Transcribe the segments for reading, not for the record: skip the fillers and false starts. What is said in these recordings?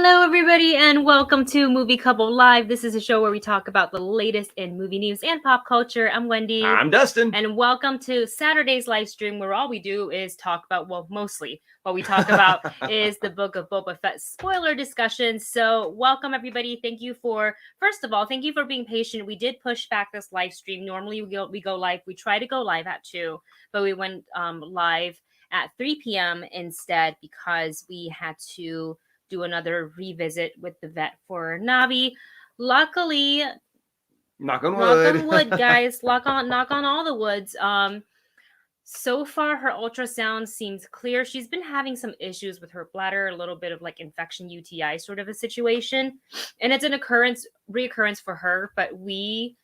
Hello, everybody, and welcome to Movie Couple Live. This is a show where we talk about the latest in movie news and pop culture. I'm Wendy. I'm Dustin. And welcome to Saturday's live stream, where all we do is talk about, well, mostly what we talk about is the Book of Boba Fett spoiler discussion. So welcome, everybody. First of all, thank you for being patient. We did push back this live stream. Normally we go live. We try to go live at 2, but we went live at 3 p.m. instead because we had to do another revisit with the vet for Navi. Luckily, knock on wood, guys. knock on all the woods. So far her ultrasound seems clear. She's been having some issues with her bladder, a little bit of like infection UTI sort of a situation, and it's an reoccurrence for her. But we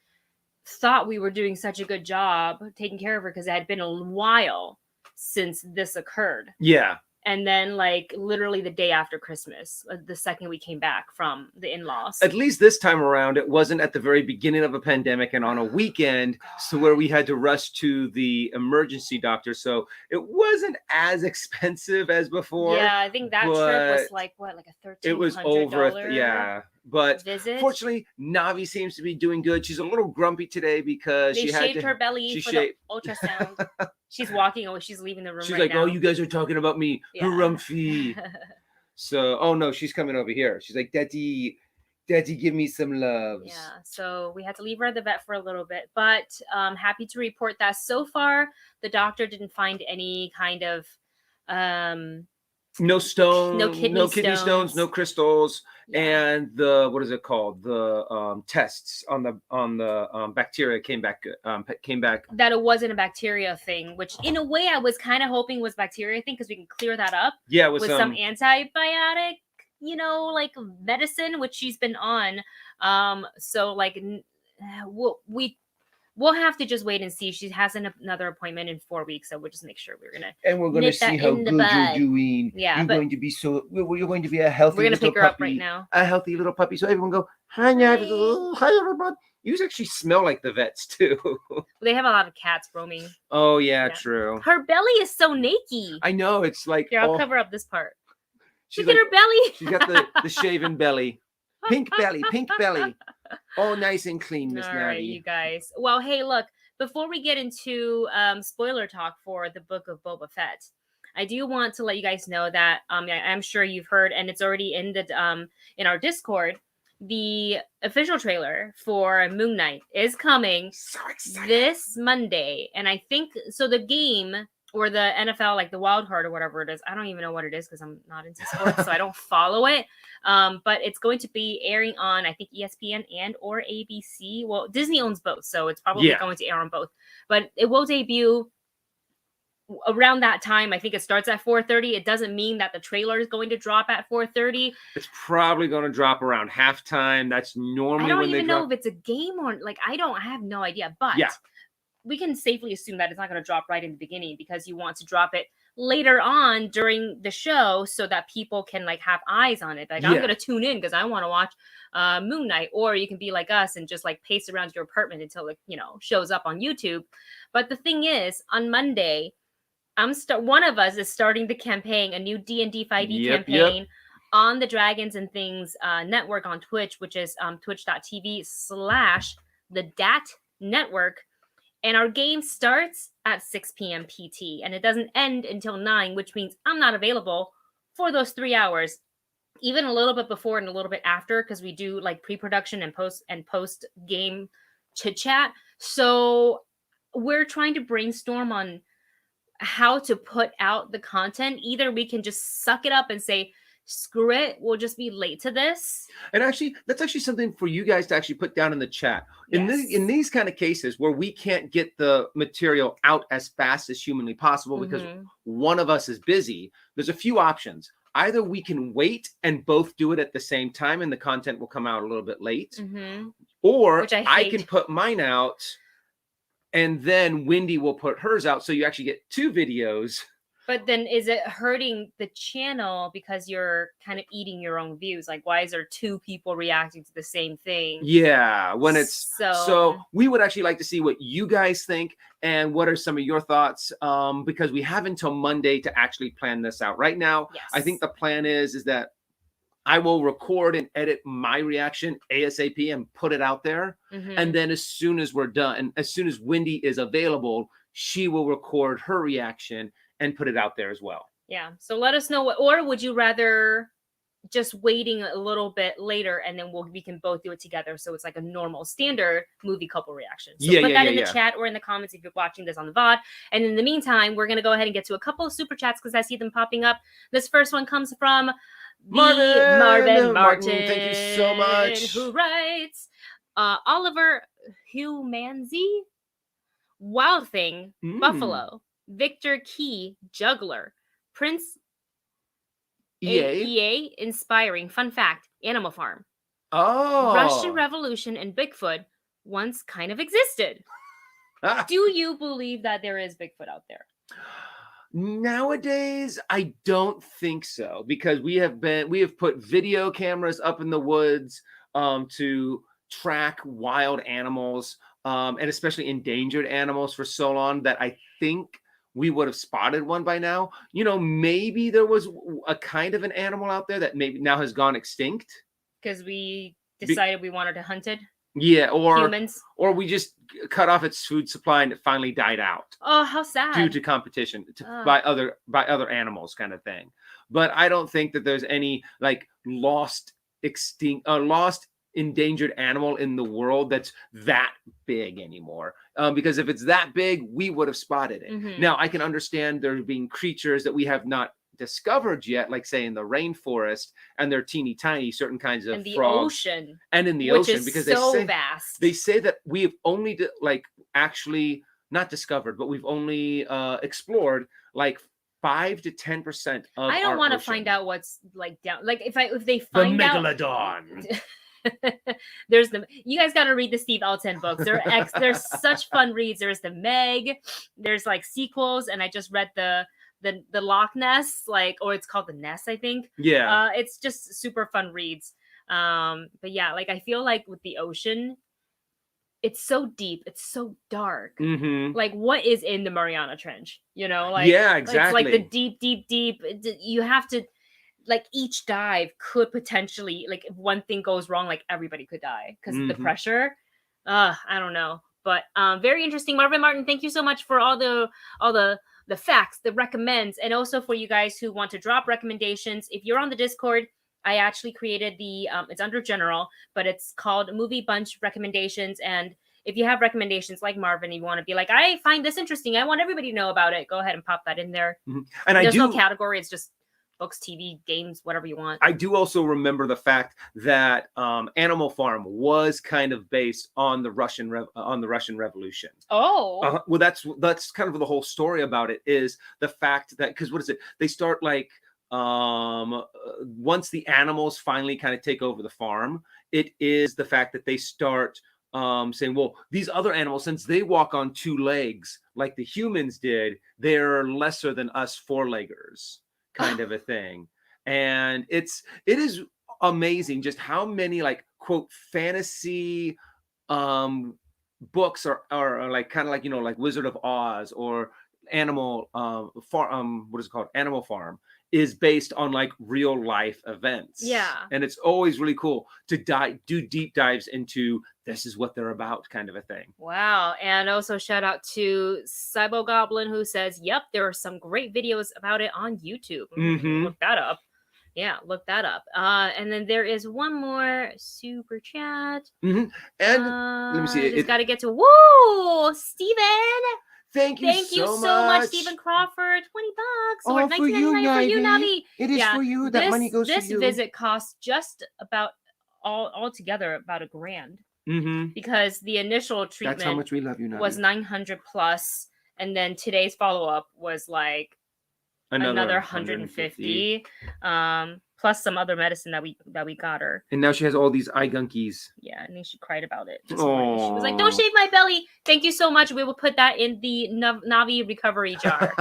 thought we were doing such a good job taking care of her because it had been a while since this occurred. Yeah. And then, like, literally the day after Christmas, the second we came back from the in-laws. At least this time around, it wasn't at the very beginning of a pandemic and on a weekend, so where we had to rush to the emergency doctor. So it wasn't as expensive as before. Yeah, I think that trip was like, what, like a $1,300 it was over, yeah. But visit? Fortunately, Navi seems to be doing good. She's a little grumpy today because they shaved her belly for the ultrasound. She's walking away. She's leaving the room. She's like, now. "Oh, you guys are talking about me, grumpy." So, oh no, she's coming over here. She's like, "Daddy, give me some loves." Yeah. So we had to leave her at the vet for a little bit, but happy to report that so far the doctor didn't find any kind of no kidney stones, no crystals, and the what is it called? The tests on the bacteria came back that it wasn't a bacteria thing, which in a way I was kind of hoping was bacteria thing because we can clear that up. Yeah, with some antibiotic, like medicine, which she's been on. So like we'll have to just wait and see. She has another appointment in 4 weeks, so we'll just make sure we're gonna see how good you're doing. Yeah, you're going to be you're going to be a healthy. We're gonna pick her puppy, up right now. A healthy little puppy. So everyone go hi, hi everybody. You actually smell like the vets too. They have a lot of cats roaming. Oh yeah, true. Her belly is so naked. I know, it's like. Here, I'll cover up this part. Look at her belly. She's got the shaven belly. Pink belly. All nice and clean, Miss Navi. All right, you guys. Well, hey, look, before we get into spoiler talk for the Book of Boba Fett, I do want to let you guys know that I'm sure you've heard, and it's already in our Discord, the official trailer for Moon Knight is coming this Monday. And I think, so the game or the NFL, like the wild card or whatever it is, I don't even know what it is because I'm not into sports, so I don't follow it. But it's going to be airing on, I think, ESPN and or ABC. Well, Disney owns both, so it's probably going to air on both. But it will debut around that time. I think it starts at 4:30. It doesn't mean that the trailer is going to drop at 4:30. It's probably going to drop around halftime. That's normally when they drop. I don't even know if it's a game or like I have no idea. But we can safely assume that it's not going to drop right in the beginning because you want to drop it later on during the show so that people can like have eyes on it. Like I'm going to tune in because I want to watch Moon Knight. Or you can be like us and just like pace around your apartment until it shows up on YouTube. But the thing is, on Monday, one of us is starting the campaign, a new D&D 5e campaign on the Dragons and Things network on Twitch, which is twitch.tv/the DAT network. And our game starts at 6 p.m. PT, and it doesn't end until 9, which means I'm not available for those 3 hours, even a little bit before and a little bit after, because we do like pre-production and post game chit chat. So we're trying to brainstorm on how to put out the content. Either we can just suck it up and say, screw it, we'll just be late to this. And actually, that's actually something for you guys to actually put down in the chat. In these kind of cases where we can't get the material out as fast as humanly possible because one of us is busy, there's a few options. Either we can wait and both do it at the same time and the content will come out a little bit late, or I can put mine out and then Wendy will put hers out, so you actually get 2 videos. But then is it hurting the channel because you're kind of eating your own views? Like, why is there 2 people reacting to the same thing? Yeah, when it's so we would actually like to see what you guys think and what are some of your thoughts, because we have until Monday to actually plan this out. Right now, I think the plan is that I will record and edit my reaction ASAP and put it out there. And then as soon as we're done, as soon as Wendy is available, she will record her reaction and put it out there as well. Yeah. So let us know or would you rather just waiting a little bit later and then we can both do it together, so it's like a normal standard movie couple reaction. So put that in the chat or in the comments if you're watching this on the VOD. And in the meantime, we're going to go ahead and get to a couple of super chats because I see them popping up. This first one comes from Marvin Martin. Thank you so much. Who writes, Oliver Humanzi, Wild Thing, Buffalo, Victor Key, Juggler, Prince EA, inspiring. Fun fact, Animal Farm. Oh. Russian Revolution and Bigfoot once kind of existed. Do you believe that there is Bigfoot out there? Nowadays, I don't think so, because we have put video cameras up in the woods to track wild animals and especially endangered animals for so long that I think we would have spotted one by now. You know, maybe there was a kind of an animal out there that maybe now has gone extinct. Because we decided we wanted to hunt it? Yeah, or humans. Or we just cut off its food supply and it finally died out. Oh, how sad. Due to competition by other animals kind of thing. But I don't think that there's any like lost endangered animal in the world that's that big anymore, because if it's that big, we would have spotted it. Now I can understand there being creatures that we have not discovered yet, like say in the rainforest, and they're teeny tiny, certain kinds of frogs, and in the ocean, because they say that we have only actually not discovered, but we've only explored like 5 to 10% of. I don't want to find out what's like down. Like if they find the megalodon. You guys got to read the Steve Alten books. They're such fun reads. There's the Meg. There's like sequels, and I just read the Loch Ness, or it's called the Ness, I think. Yeah. It's just super fun reads. But yeah, like I feel like with the ocean, it's so deep, it's so dark. Like what is in the Mariana Trench? You know, like yeah, exactly. It's like the deep. You have to. Like each dive could potentially, like if one thing goes wrong, like everybody could die because of the pressure. I don't know, but very interesting. Marvin Martin, thank you so much for all the facts, the recommends, and also for you guys who want to drop recommendations. If you're on the Discord, I actually created the it's under general, but it's called Movie Bunch Recommendations. And if you have recommendations like Marvin, you want to be like, I find this interesting, I want everybody to know about it, go ahead and pop that in there. And there's no category, it's just books, TV, games, whatever you want. I do also remember the fact that Animal Farm was kind of based on the Russian Revolution. Oh, well, that's kind of the whole story about it, is the fact that, because what is it? They start like once the animals finally kind of take over the farm, it is the fact that they start saying, well, these other animals, since they walk on 2 legs like the humans did, they're lesser than us 4-leggers. Kind of a thing. And it is amazing just how many like quote fantasy books are like kind of like, you know, like Wizard of Oz or Animal Farm, what is it called? Animal Farm is based on like real life events. Yeah. And it's always really cool to do deep dives into this is what they're about kind of a thing. Wow. And also shout out to Cybo Goblin, who says, yep, there are some great videos about it on YouTube. Look that up. Yeah, look that up. And then there is one more super chat. And let me see. Just got to get to, woo, Steven. Thank you so much, Stephen Crawford. $20 or $19.99 for you, Navi. It is for you. That money goes to you. This visit costs just about all together about $1,000. Because the initial treatment, that's how much we love you, Navi, was $900 plus, and then today's follow up was like another $150. Plus some other medicine that we got her. And now she has all these eye gunkies. Yeah, and then she cried about it. She was like, don't shave my belly. Thank you so much. We will put that in the Navi recovery jar.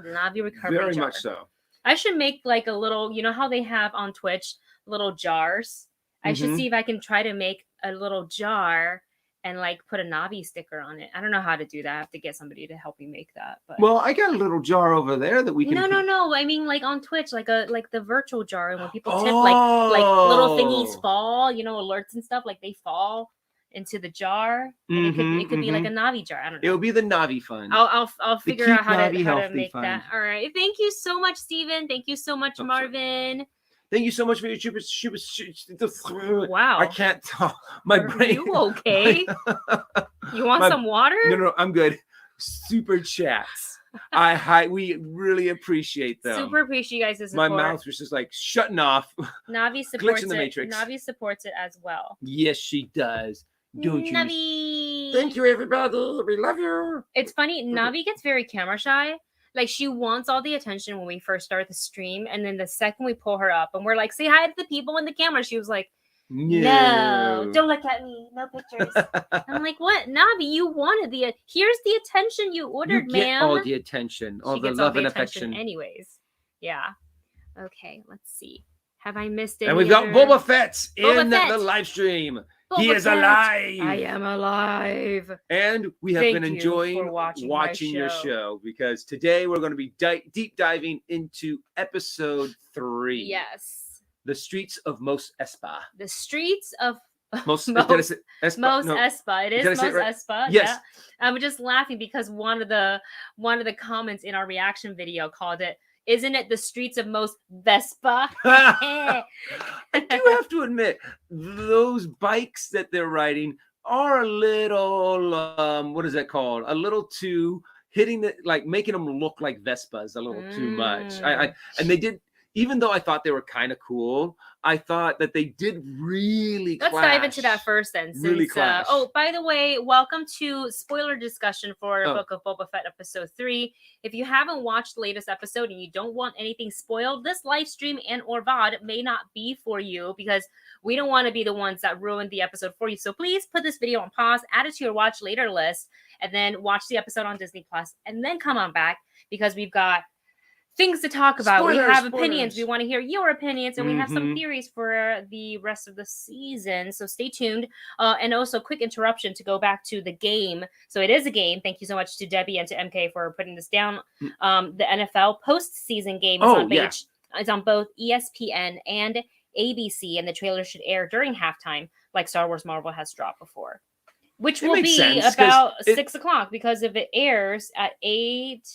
Navi recovery jar. Very much so. I should make like a little, you know how they have on Twitch little jars? I should see if I can try to make a little jar and like put a Navi sticker on it. I don't know how to do that. I have to get somebody to help me make that. But well, I got a little jar over there that we can. No. I mean, like on Twitch, like the virtual jar, and when people tip, like little thingies fall, alerts and stuff, like they fall into the jar, and it could be like a Navi jar. I don't know. It'll be the Navi fund. I'll figure out how Navi to make fund. that. All right. Thank you so much, Steven. Thank you so much, Marvin. Thank you so much for your Wow. I can't talk. My brain. Are you okay? You want some water? No, I'm good. Super chats. We really appreciate them. Super appreciate you guys' support. My mouth was just like shutting off. Navi supports in the Matrix. Navi supports it as well. Yes, she does. Don't you? Navi. Thank you, everybody. We love you. It's funny. Navi gets very camera shy. Like, she wants all the attention when we first start the stream, and then the second we pull her up and we're like, say hi to the people in the camera, she was like, no, don't look at me, no pictures. I'm like, what? Navi, you wanted here's the attention you ordered, you get ma'am. all the attention, all the love and affection. Anyways, yeah. Okay, let's see. Have I missed it? And we've got Boba Fett in the live stream. He is alive. I am alive. And we have been enjoying watching your show, because today we're going to be deep diving into episode 3. Yes. The streets of Mos Espa. The streets of Mos Espa. It is Mos right? Espa. Yes. Yeah. I'm just laughing because one of the comments in our reaction video called it, "Isn't it the streets of Mos Vespa?" I do have to admit, those bikes that they're riding are a little, what is that called? A little too hitting making them look like Vespas a little too much. And they did, even though I thought they were kind of cool, I thought that they did really clash. Let's dive into that first then. Really clash. By the way, welcome to spoiler discussion for Book of Boba Fett episode 3. If you haven't watched the latest episode and you don't want anything spoiled, this live stream and or VOD may not be for you, because we don't want to be the ones that ruined the episode for you. So please put this video on pause, add it to your watch later list, and then watch the episode on Disney Plus, and then come on back, because we've got things to talk about. We have opinions. We want to hear your opinions, and we have some theories for the rest of the season. So stay tuned. And also, quick interruption to go back to the game. So it is a game. Thank you so much to Debbie and to MK for putting this down. The NFL postseason game is It's on both ESPN and ABC, and the trailer should air during halftime, like Star Wars Marvel has dropped before, which will be about 6 o'clock, because if it airs at 8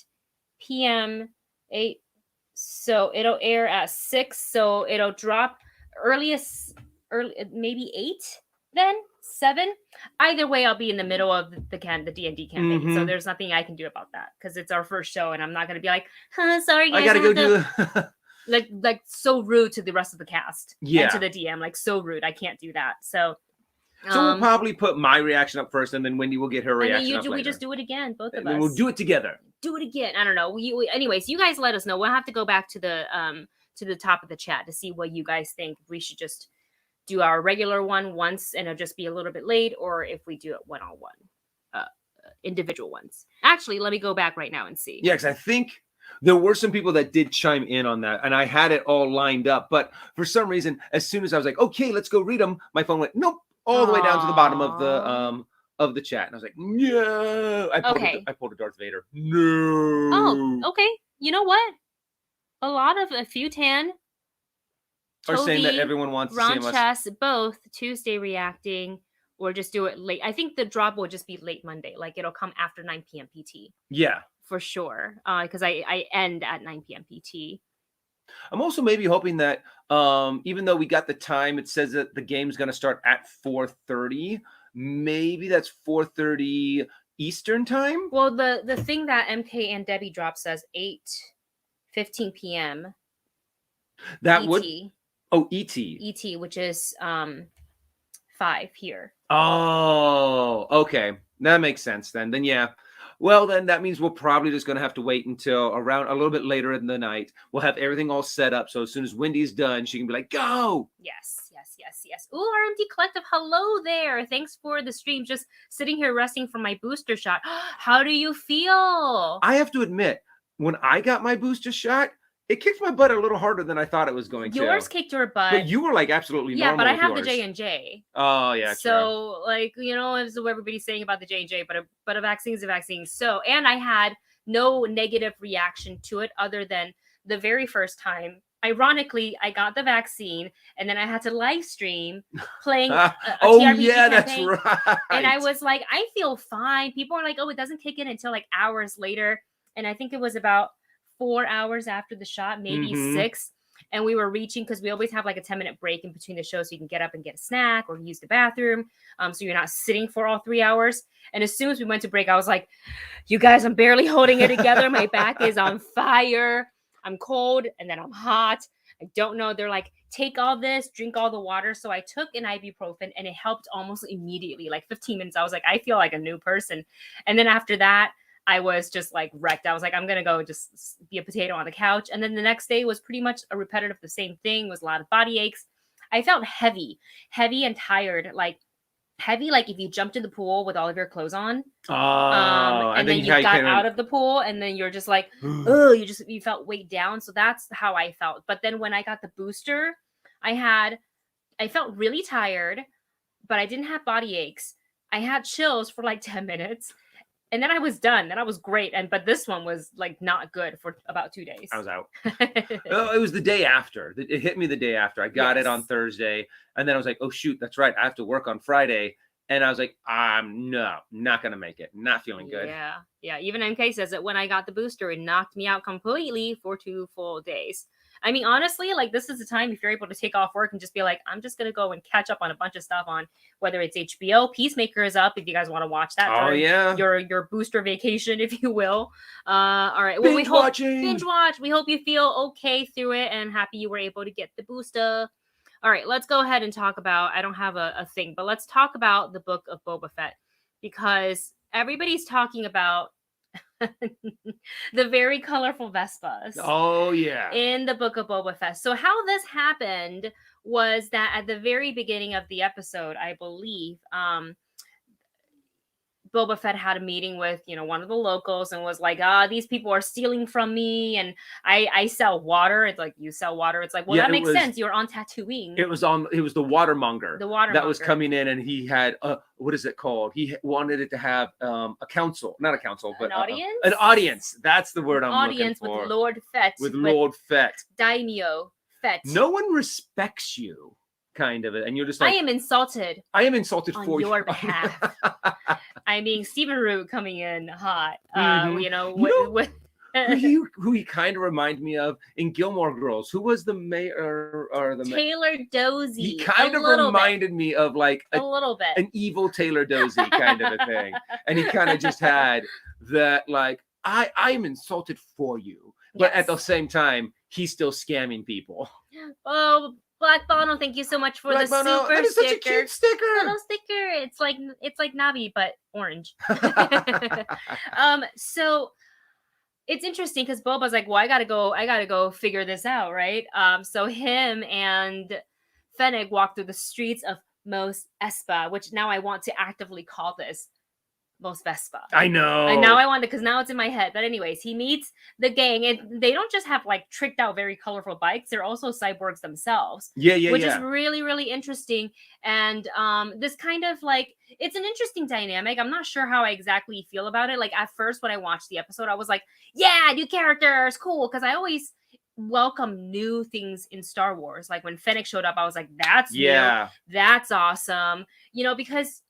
p.m. 8, so it'll air at 6, so it'll drop early maybe 8, then 7. Either way, I'll be in the middle of the D&D campaign, so there's nothing I can do about that, because it's our first show, and I'm not going to be like, sorry guys, I gotta go do like so rude to the rest of the cast, and to the DM, like so rude. I can't do that. So we'll probably put my reaction up first, and then Wendy will get her reaction up later. We just do it again, both of us. And we'll do it together. Do it again. I don't know. Anyways, you guys let us know. We'll have to go back to the top of the chat to see what you guys think. We should just do our regular one once, and it'll just be a little bit late, or if we do it one-on-one, individual ones. Actually, let me go back right now and see. Yeah, because I think there were some people that did chime in on that, and I had it all lined up. But for some reason, as soon as I was like, okay, let's go read them, my phone went, nope, all the way down to the bottom of the chat. And I was like, no. I pulled a Darth Vader. No. Oh, okay. You know what? A few tan are saying that everyone wants to see us. Both Tuesday reacting, or just do it late. I think the drop will just be late Monday. Like, it'll come after 9 p.m. PT. Yeah. For sure. Because I end at 9 p.m. PT. I'm also maybe hoping that even though we got the time, it says that the game's going to start at 4:30. Maybe that's 4:30 Eastern time. Well, the thing that MK and Debbie dropped says 8:15 p.m. That ET. would ET, which is 5 here. Oh, okay, that makes sense then. Then yeah. Well, then that means we're probably just going to have to wait until around a little bit later in the night. We'll have everything all set up. So as soon as Wendy's done, she can be like, go. Yes. Ooh, RMD Collective, hello there. Thanks for the stream. Just sitting here resting from my booster shot. How do you feel? I have to admit, when I got my booster shot, It kicked my butt a little harder than I thought it was going to. Yours kicked your butt. But you were like absolutely normal. Yeah, but I have yours. the J&J. Oh yeah. So like, you know, as what everybody's saying about the J&J, but a vaccine is a vaccine. So, and I had no negative reaction to it other than the very first time. Ironically, I got the vaccine and then I had to live stream playing a TRPG campaign. That's right. And I was like, I feel fine. People are like, oh, it doesn't kick in until like hours later. And I think it was about 4 hours after the shot, maybe 6. And we were reaching, because we always have like a 10-minute break in between the shows so you can get up and get a snack or use the bathroom. So you're not sitting for all 3 hours. And as soon as we went to break, I was like, you guys, I'm barely holding it together. My back is on fire. I'm cold and then I'm hot. I don't know. They're like, take all this, drink all the water. So I took an ibuprofen and it helped almost immediately, like 15 minutes. I was like, I feel like a new person. And then after that, I was just like wrecked. I was like, I'm going to go just be a potato on the couch. And then the next day was pretty much a repetitive, the same thing. It was a lot of body aches. I felt heavy and tired, like heavy, like if you jumped in the pool with all of your clothes on. And then you got out of the pool and then you're just like, oh, you felt weighed down. So that's how I felt. But then when I got the booster, I felt really tired, but I didn't have body aches. I had chills for like 10 minutes. And then I was done. Then I was great. But this one was like not good for about 2 days. I was out. It was the day after. It hit me the day after. I got it on Thursday. And then I was like, oh, shoot, that's right. I have to work on Friday. And I was like, not going to make it. Not feeling good. Yeah. Even MK says that when I got the booster, it knocked me out completely for 2 full days. I mean, honestly, like this is the time if you're able to take off work and just be like, I'm just going to go and catch up on a bunch of stuff on whether it's HBO. Peacemaker is up if you guys want to watch that. Oh, yeah. Your booster vacation, if you will. All right. Well, binge watch. We hope you feel okay through it and happy you were able to get the booster. All right. Let's go ahead and talk about, I don't have a thing, but let's talk about the book of Boba Fett because everybody's talking about the very colorful Vespas. Oh, yeah. In the book of Boba Fett. So how this happened was that at the very beginning of the episode, I believe, Boba Fett had a meeting with, one of the locals and was like, these people are stealing from me and I sell water. It's like, you sell water. It's like, well, that makes sense. You're on Tatooine. It was the watermonger. That was coming in and he had, what is it called? He wanted it to have a council, not a council, but an audience? An audience. That's the word I'm looking for. Audience with Lord Fett. With Lord Fett. Daimyo Fett. No one respects you. Kind of it, and you're just like, I am insulted for your behalf. I mean, Stephen Root coming in hot. Who he kind of reminded me of in Gilmore Girls. Who was the mayor or the Taylor Dozy? He kind of reminded me of like a little bit an evil Taylor Dozy kind of a thing, and he kind of just had that like I'm insulted for you, but at the same time he's still scamming people. Oh. Black Bono, thank you so much for the super that is sticker. Such a cute sticker. Little sticker. It's like Navi, but orange. So it's interesting because Boba's like, well, I gotta go figure this out, right? So him and Fennec walk through the streets of Mos Espa, which now I want to actively call this Mos Vespa. I know. And now I want to, because now it's in my head. But anyways, he meets the gang, and they don't just have like tricked out, very colorful bikes. They're also cyborgs themselves. Which is really, really interesting. And this kind of like, it's an interesting dynamic. I'm not sure how I exactly feel about it. Like at first, when I watched the episode, I was like, yeah, new characters, cool. Because I always welcome new things in Star Wars. Like when Fennec showed up, I was like, that's new. That's awesome. Because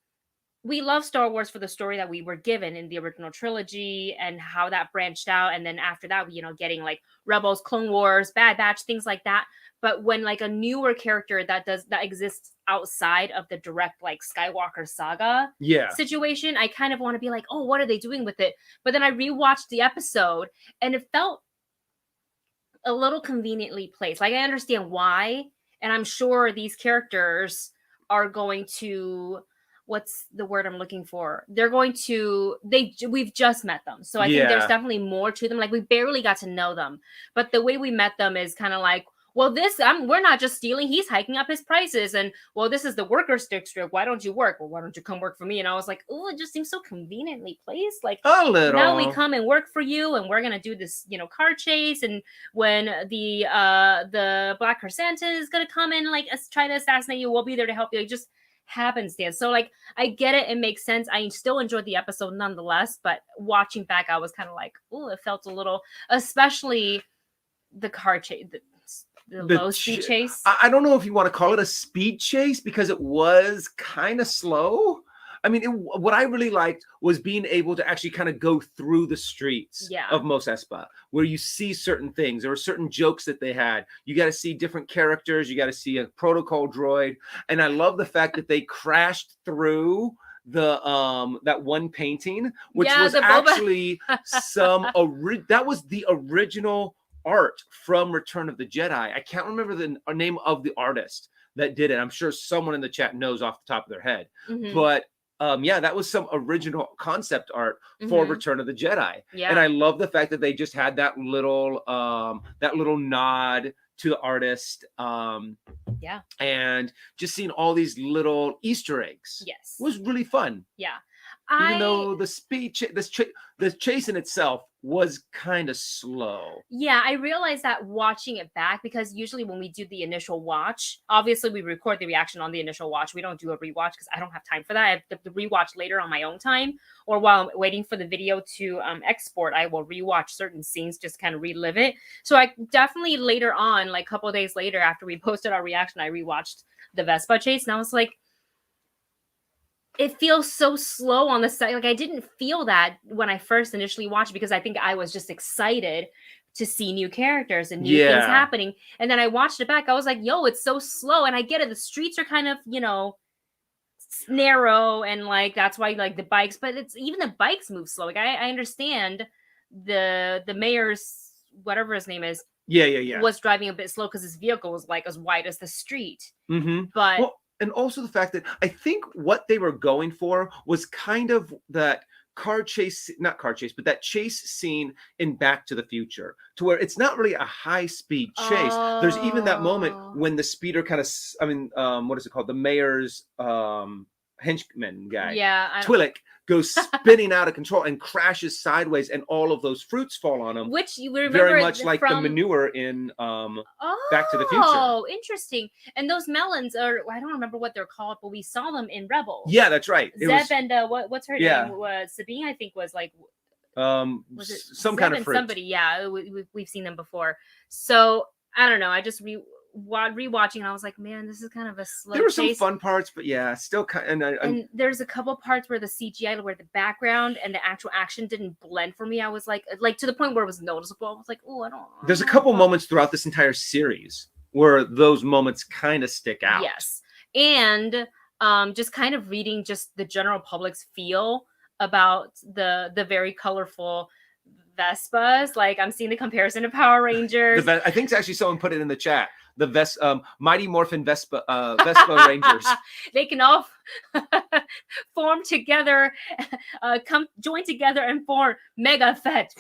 we love Star Wars for the story that we were given in the original trilogy and how that branched out. And then after that, getting like Rebels, Clone Wars, Bad Batch, things like that. But when like a newer character that exists outside of the direct like Skywalker saga situation, I kind of want to be like, oh, what are they doing with it? But then I rewatched the episode and it felt a little conveniently placed. Like I understand why. And I'm sure these characters are going to, what's the word I'm looking for? We've just met them. So I think there's definitely more to them. Like we barely got to know them, but the way we met them is kind of like, well, we're not just stealing, he's hiking up his prices. And, well, this is the workers' district. Why don't you work? Well, why don't you come work for me? And I was like, oh, it just seems so conveniently placed. Like, a little. Now we come and work for you, and we're going to do this, car chase. And when the Black Chrysanthemum is going to come and, like, try to assassinate you, we'll be there to help you. It just happenstance. So, like, I get it. It makes sense. I still enjoyed the episode nonetheless. But watching back, I was kind of like, oh, it felt a little, especially the car chase. The low speed chase. I don't know if you want to call it a speed chase because it was kind of slow. I mean, what I really liked was being able to actually kind of go through the streets of Mos Espa, where you see certain things. There were certain jokes that they had. You got to see different characters. You got to see a protocol droid. And I love the fact that they crashed through the that one painting, which was actually that was the original art from Return of the Jedi. I can't remember the name of the artist that did it. I'm sure someone in the chat knows off the top of their head. But that was some original concept art for Return of the Jedi. And I love the fact that they just had that little nod to the artist. And just seeing all these little Easter eggs was really fun. Even though the chase in itself was kind of slow. Yeah, I realized that watching it back, because usually when we do the initial watch, obviously we record the reaction on the initial watch. We don't do a rewatch because I don't have time for that. I have to rewatch later on my own time, or while I'm waiting for the video to export, I will rewatch certain scenes, just kind of relive it. So I definitely later on, like a couple of days later after we posted our reaction, I rewatched the Vespa chase, and I was like, it feels so slow on the side. Like, I didn't feel that when I first initially watched, because I think I was just excited to see new characters and new things happening. And then I watched it back. I was like, yo, it's so slow. And I get it. The streets are kind of, narrow, and like, that's why, like, the bikes, but it's even the bikes move slow. Like, I understand the mayor's, whatever his name is, was driving a bit slow because his vehicle was like as wide as the street. But and also the fact that I think what they were going for was kind of that not car chase, but that chase scene in Back to the Future, to where it's not really a high speed chase. There's even that moment when the speeder kind of, what is it called? The mayor's henchman guy, Twi'lek, goes spinning out of control and crashes sideways, and all of those fruits fall on him. Which you remember very much like the manure in Back to the Future. Oh, interesting. And those melons are, I don't remember what they're called, but we saw them in Rebels. Yeah, that's right. Zeb and what's her name? Sabine, I think, was like, was it some Zeb kind of fruit? Somebody, we've seen them before. So I don't know. I just rewatching, and I was like, man, this is kind of a slow There were chase. some fun parts, but still kind of. And there's a couple parts where the CGI, where the background and the actual action didn't blend for me. I was like to the point where it was noticeable. I was like, oh, I don't know. There's a couple moments throughout this entire series where those moments kind of stick out. Yes. And just kind of reading just the general public's feel about the very colorful Vespas. Like, I'm seeing the comparison to Power Rangers. I think actually someone put it in the chat. The Mighty Morphin Vespa Rangers. They can all form together, join together and form Mega Fett.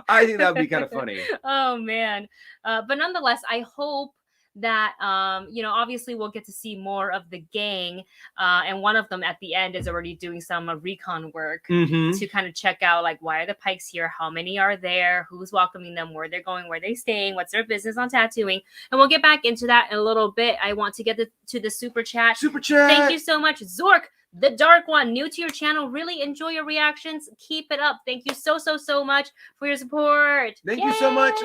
I think that would be kind of funny. Oh man. But nonetheless, I hope that obviously we'll get to see more of the gang, and one of them at the end is already doing some recon work to kind of check out, like, why are the Pikes here, how many are there, who's welcoming them, where they're going, where they're staying, what's their business on Tatooine. And we'll get back into that in a little bit. I want to get to the super chat. Thank you so much, Zork the Dark One, new to your channel. Really enjoy your reactions. Keep it up. Thank you so much for your support. Thank you so much.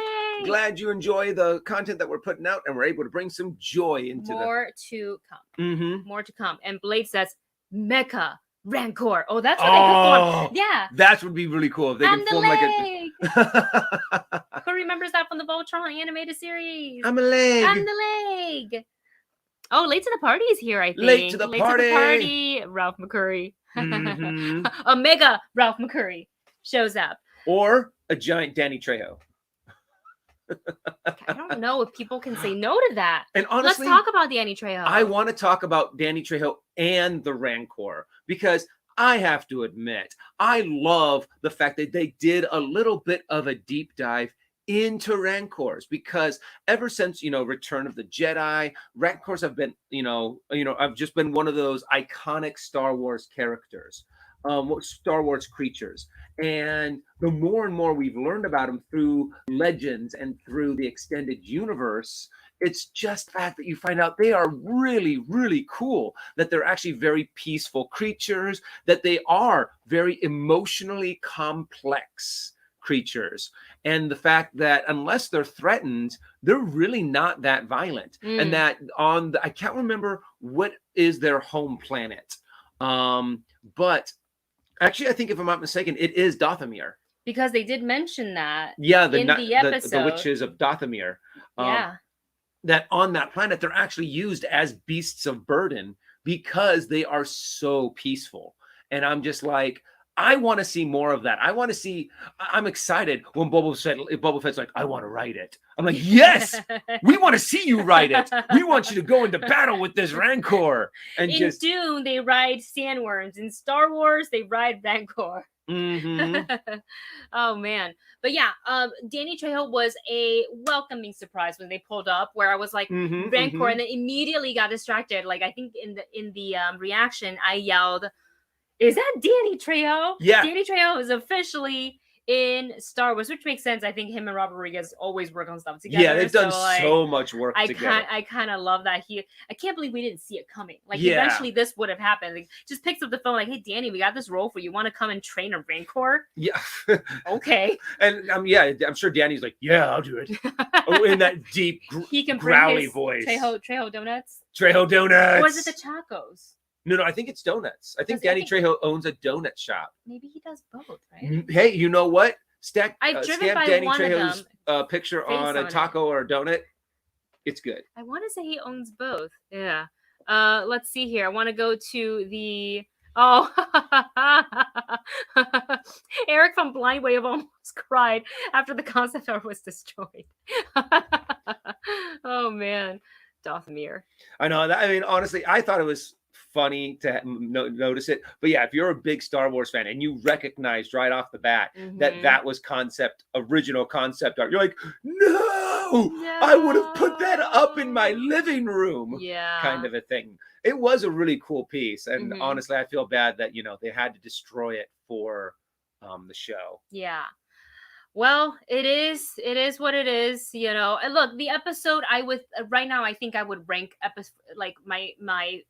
Glad you enjoy the content that we're putting out, and we're able to bring some joy into more to come. More to come. And Blade says Mecha Rancor. Oh, that's what they could form. Yeah, that would be really cool if they could form leg. Who remembers that from the Voltron animated series? I'm a leg. I'm the leg. Oh, late to the party is here, I think. Late to the party. Ralph McCurry. A mega Ralph McCurry shows up. Or a giant Danny Trejo. I don't know if people can say no to that. And honestly, let's talk about Danny Trejo. I want to talk about Danny Trejo and the Rancor, because I have to admit, I love the fact that they did a little bit of a deep dive into Rancors, because ever since, Return of the Jedi, Rancors have been, I've just been one of those iconic Star Wars characters, Star Wars creatures. And the more and more we've learned about them through legends and through the extended universe, it's just the fact that you find out they are really, really cool, that they're actually very peaceful creatures, that they are very emotionally complex creatures. And the fact that unless they're threatened, they're really not that violent. And that I can't remember what is their home planet. But actually, I think if I'm not mistaken, it is Dathomir. Because they did mention that the episode. The witches of Dathomir. That on that planet, they're actually used as beasts of burden because they are so peaceful. And I'm just like, I want to see more of that. I'm excited when Boba Fett's like, I want to write it. I'm like, yes, we want to see you write it. We want you to go into battle with this Rancor. And in Dune, they ride sandworms. In Star Wars, they ride Rancor. Oh man. But yeah, Danny Trejo was a welcoming surprise when they pulled up, where I was like, Rancor, and then immediately got distracted. Like, I think in the reaction, I yelled, is that Danny Trejo? Yeah. Danny Trejo is officially in Star Wars, which makes sense. I think him and Robert Rodriguez always work on stuff together. Yeah, they've done so much work together. I kind of love that. I can't believe we didn't see it coming. Like, eventually this would have happened. Like, just picks up the phone like, hey, Danny, we got this role for you. Want to come and train a Rancor? Yeah. Okay. And I'm sure Danny's like, yeah, I'll do it. In that deep, he can growly voice. Trejo donuts? Trejo donuts. Or is it the tacos? No, I think it's donuts. I think Danny Trejo owns a donut shop. Maybe he does both, right? Hey, you know what? Stamp Danny Trejo's picture on a taco or a donut. It's good. I want to say he owns both. Yeah. Let's see here. I want to go to the... Oh, Eric from Blind Wave almost cried after the concept art was destroyed. Oh, man. Dathomir. I know. I mean, honestly, I thought it was funny to notice it, but yeah, if you're a big Star Wars fan and you recognized right off the bat that was original concept art, you're like, no, I would have put that up in my living room, kind of a thing. It was a really cool piece, and honestly, I feel bad that they had to destroy it for the show. Yeah. Well, it is what it is, And look, the episode, right now, I think I would rank like my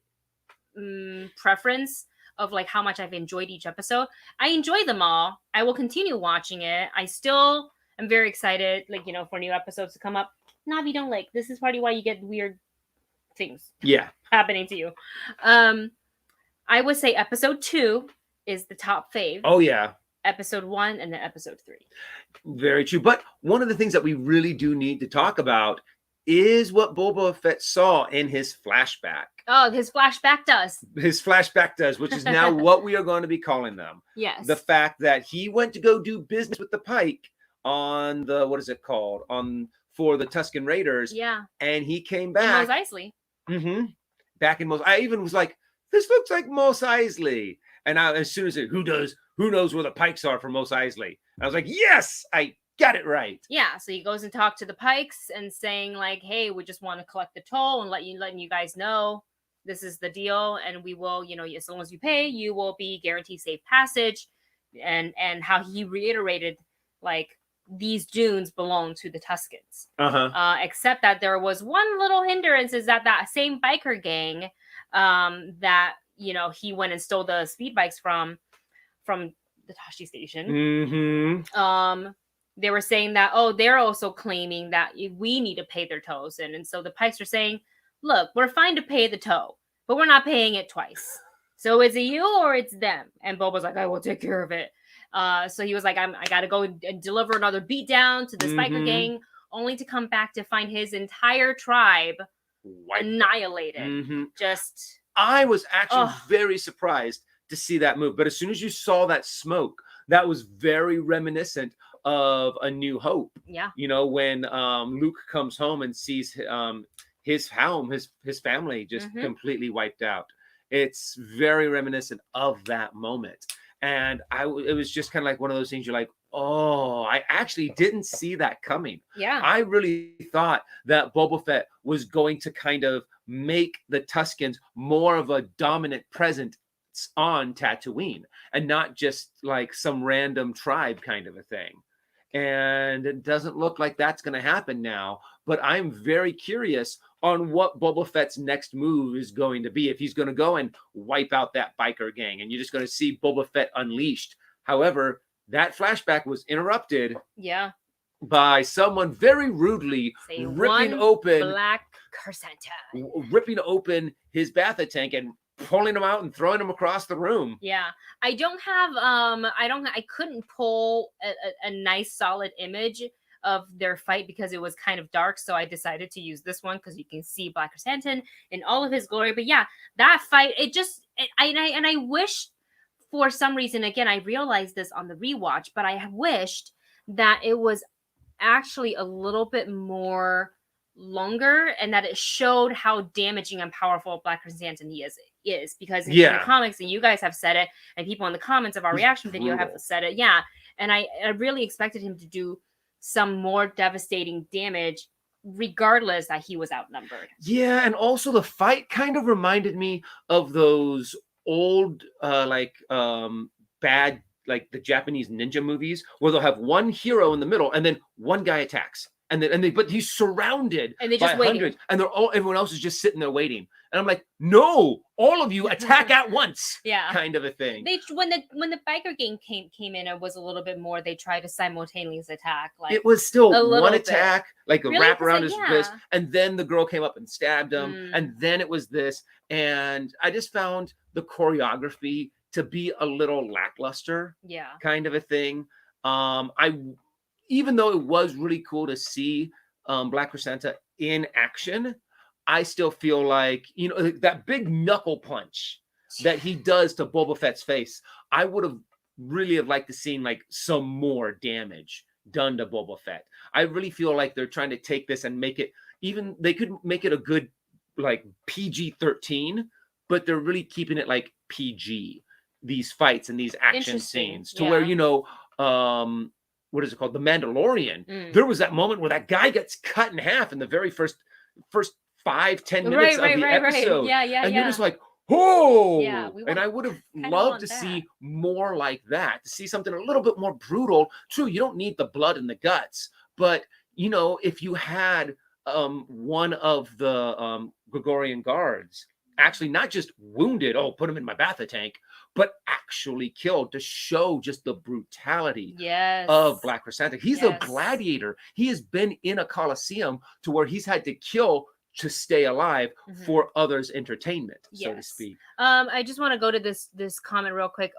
preference of like how much I've enjoyed each episode. I enjoy them all. I will continue watching it. I still am very excited, like, for new episodes to come up. Navi, don't like, this is probably why you get weird things happening to you. I would say episode 2 is the top fave. Oh yeah. Episode 1 and then episode 3. Very true. But one of the things that we really do need to talk about is what Boba Fett saw in his flashback. Oh, his flashback does. His flashback does, which is now what we are going to be calling them. Yes. The fact that he went to go do business with the Pike on the, what is it called? For the Tusken Raiders. Yeah. And he came back. Mos Eisley. Back in Mos. I even was like, this looks like Mos Eisley. And as soon as who knows where the Pikes are for Mos Eisley? I was like, yes, I got it right. Yeah, so he goes and talks to the Pikes and saying like, hey, we just want to collect the toll and letting you guys know this is the deal, and we will, as long as you pay, you will be guaranteed safe passage, and how he reiterated like these dunes belong to the Tuskens. Except that there was one little hindrance, is that same biker gang that he went and stole the speed bikes from the Tashi station. They were saying that, they're also claiming that we need to pay their tolls. And so the Pikes are saying, look, we're fine to pay the toll, but we're not paying it twice. So is it you or it's them? And Boba's like, I will take care of it. So he was like, I got to go and deliver another beatdown to this biker gang, only to come back to find his entire tribe annihilated. I was actually very surprised to see that move. But as soon as you saw that smoke, that was very reminiscent of A New Hope. Yeah. When Luke comes home and sees his family just completely wiped out. It's very reminiscent of that moment. And it was just kind of like one of those things you're like, Oh, I actually didn't see that coming. Yeah. I really thought that Boba Fett was going to kind of make the Tuskens more of a dominant presence on Tatooine and not just like some random tribe kind of a thing. And it doesn't look like that's going to happen now. But I'm very curious on what Boba Fett's next move is going to be. If he's going to go and wipe out that biker gang and you're just going to see Boba Fett unleashed. However, that flashback was interrupted by someone very rudely ripping open his batha tank and pulling him out and throwing him across the room. Yeah. I don't have I couldn't pull a nice solid image of their fight because it was kind of dark, so I decided to use this one because you can see Black Chrysanthemum in all of his glory. But yeah, that fight, I wish, for some reason, again, I realized this on the rewatch, but I wished that it was actually a little bit more longer and that it showed how damaging and powerful Black Chrysanthemum he is because in the comics, and you guys have said it, and people in the comments of our reaction video have said it. Yeah. And I really expected him to do some more devastating damage regardless that he was outnumbered. Yeah, and also the fight kind of reminded me of those old bad, like the Japanese ninja movies where they'll have one hero in the middle and then one guy attacks but he's surrounded by hundreds and everyone else is just sitting there waiting, and I'm like, no, all of you attack at once. Kind of a thing. When the biker gang came in, it was a little bit more, they tried to simultaneously attack, like it was still one attack, like a wrap around his wrist, and then the girl came up and stabbed him, and then it was this, and I just found the choreography to be a little lackluster, kind of a thing. Even though it was really cool to see Black Chrysanthemum in action, I still feel like, that big knuckle punch that he does to Boba Fett's face, I would have really liked to seen like some more damage done to Boba Fett. I really feel like they're trying to take this and make it, they could make it a good like PG-13, but they're really keeping it like PG, these fights and these action scenes to where, what is it called? The Mandalorian. There was that moment where that guy gets cut in half in the very first 5-10 minutes of the episode. And you're just like, oh! And I would have loved to see more like that, to see something a little bit more brutal. True, you don't need the blood and the guts, but if you had one of the Gregorian guards actually not just wounded, put him in my batha tank, but actually killed, to show just the brutality of Black Chrysanthemum. He's a gladiator. He has been in a coliseum to where he's had to kill to stay alive for others' entertainment, so to speak. I just want to go to this comment real quick.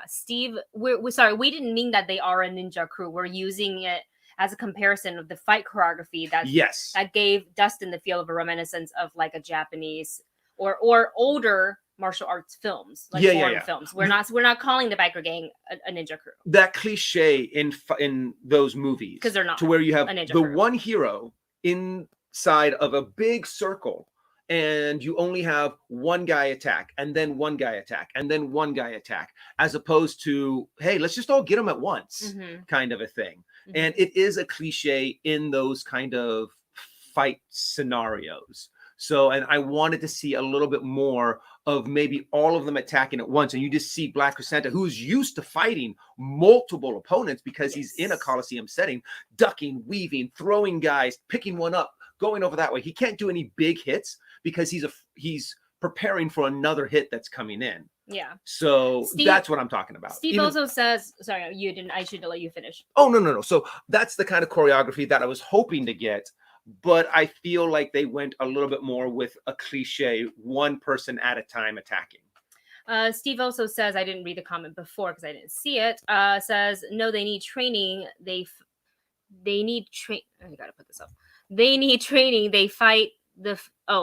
Steve, we're sorry, we didn't mean that they are a ninja crew. We're using it as a comparison of the fight choreography that gave Dustin the feel of a reminiscence of like a Japanese or older martial arts films, like foreign films. We're not calling the biker gang a ninja crew. That cliche in those movies, because they're not, to where you have the crew. One hero inside of a big circle, and you only have one guy attack, and then one guy attack, and then one guy attack, as opposed to, hey, let's just all get them at once, kind of a thing. And it is a cliche in those kind of fight scenarios. So, and I wanted to see a little bit more of maybe all of them attacking at once. And you just see Black Chrysanthemum, who's used to fighting multiple opponents because he's in a Coliseum setting, ducking, weaving, throwing guys, picking one up, going over that way. He can't do any big hits because he's preparing for another hit that's coming in. So Steve, that's what I'm talking about. Steve also says, sorry, you didn't, I should let you finish. Oh, no. So that's the kind of choreography that I was hoping to get. But I feel like they went a little bit more with a cliche, one person at a time attacking. Steve also says, I didn't read the comment before because I didn't see it. Says, no, they need training. They need train. I gotta put this up. They need training. They fight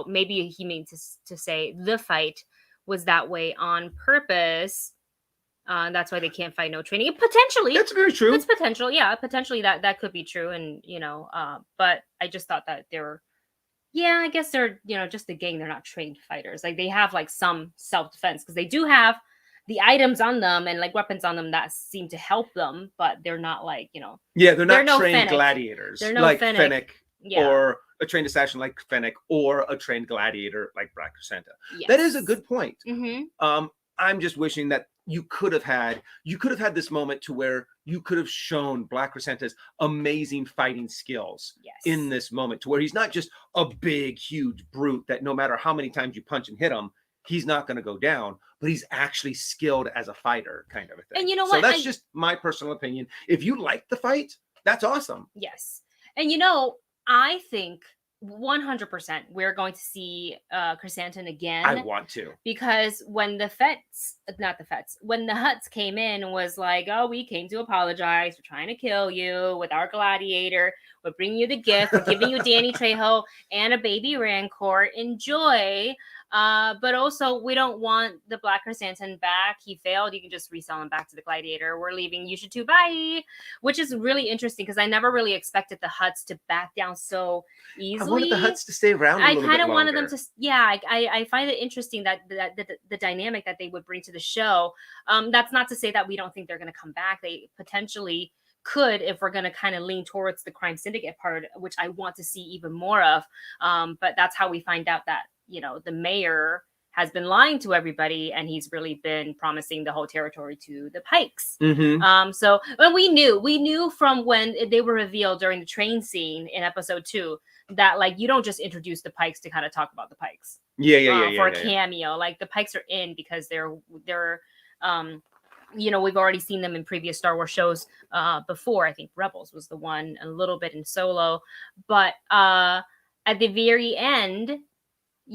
maybe he means to say the fight was that way on purpose. That's why they can't fight no training. Potentially, that's very true. It's potential, potentially that could be true. And but I just thought that they were, I guess they're just a gang. They're not trained fighters. Like they have like some self-defense because they do have the items on them and like weapons on them that seem to help them, but they're not like, Yeah, they're not they're no trained Fennec. gladiators They're no like Fennec. Yeah. or a trained assassin like Fennec, or a trained gladiator like Black Chrysanthemum. Yes. That is a good point. Mm-hmm. I'm just wishing that you could have had this moment to where you could have shown Black Chrysanthemum's amazing fighting skills in this moment, to where he's not just a big, huge brute that no matter how many times you punch and hit him, he's not going to go down, but he's actually skilled as a fighter, kind of a thing. And you know so what? That's just my personal opinion. If you like the fight, that's awesome. Yes. And I think 100% we're going to see Chrysanthemum again. I want to. Because when the Hutts came in and was like, oh, we came to apologize. We're trying to kill you with our gladiator. We're bringing you the gift. We're giving you Danny Trejo and a baby Rancor. Enjoy. But also, we don't want the Black Chrysanthemum back. He failed. You can just resell him back to the gladiator. We're leaving. You should too. Bye. Which is really interesting because I never really expected the Hutts to back down so easily. I wanted the Hutts to stay around. I kind of wanted them to. Yeah, I find it interesting that the dynamic that they would bring to the show. That's not to say that we don't think they're going to come back. They potentially could, if we're going to kind of lean towards the crime syndicate part, which I want to see even more of. But that's how we find out that the mayor has been lying to everybody, and he's really been promising the whole territory to the Pikes. So when we knew from when they were revealed during the train scene in episode 2 that like you don't just introduce the Pikes to kind of talk about the Pikes. For a cameo. Like the Pikes are in because they're we've already seen them in previous Star Wars shows before. I think Rebels was the one, a little bit in Solo, but at the very end,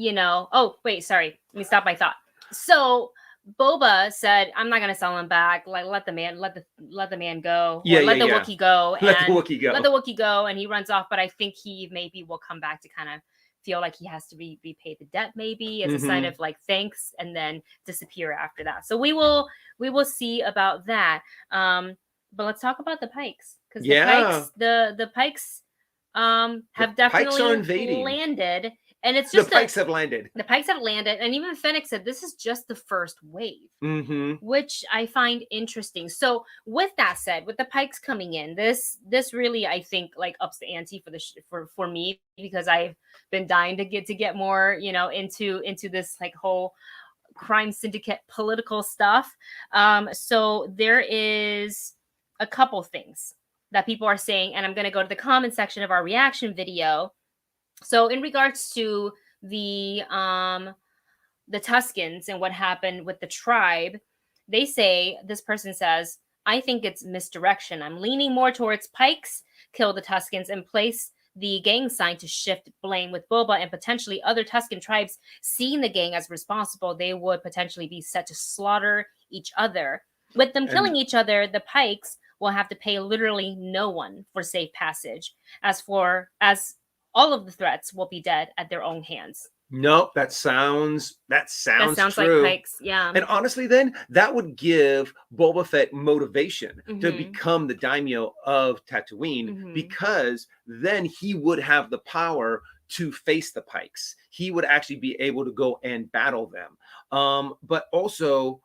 oh wait, sorry, let me stop my thought. So Boba said, I'm not gonna sell him back, like let the man go. Let the Wookiee go. Let the Wookiee go. And he runs off, but I think he maybe will come back to kind of feel like he has to repay the debt, maybe as a sign of like thanks, and then disappear after that. So we will see about that. But let's talk about the Pikes, because the Pikes have definitely landed. And it's just the Pikes have landed. The Pikes have landed, and even Fennec said this is just the first wave, which I find interesting. So, with that said, with the Pikes coming in, this really I think like ups the ante for me, because I've been dying to get more into this like whole crime syndicate political stuff. So there is a couple things that people are saying, and I'm going to go to the comment section of our reaction video. So in regards to the Tuskens and what happened with the tribe, they say, this person says, I think it's misdirection. I'm leaning more towards Pikes kill the Tuskens and place the gang sign to shift blame with Boba and potentially other Tusken tribes seeing the gang as responsible. They would potentially be set to slaughter each other. With them killing each other, the Pikes will have to pay literally no one for safe passage. As all of the threats will be dead at their own hands. Nope, that sounds true. Like Pikes, yeah. And honestly, then that would give Boba Fett motivation to become the daimyo of Tatooine, because then he would have the power to face the Pikes. He would actually be able to go and battle them. But also,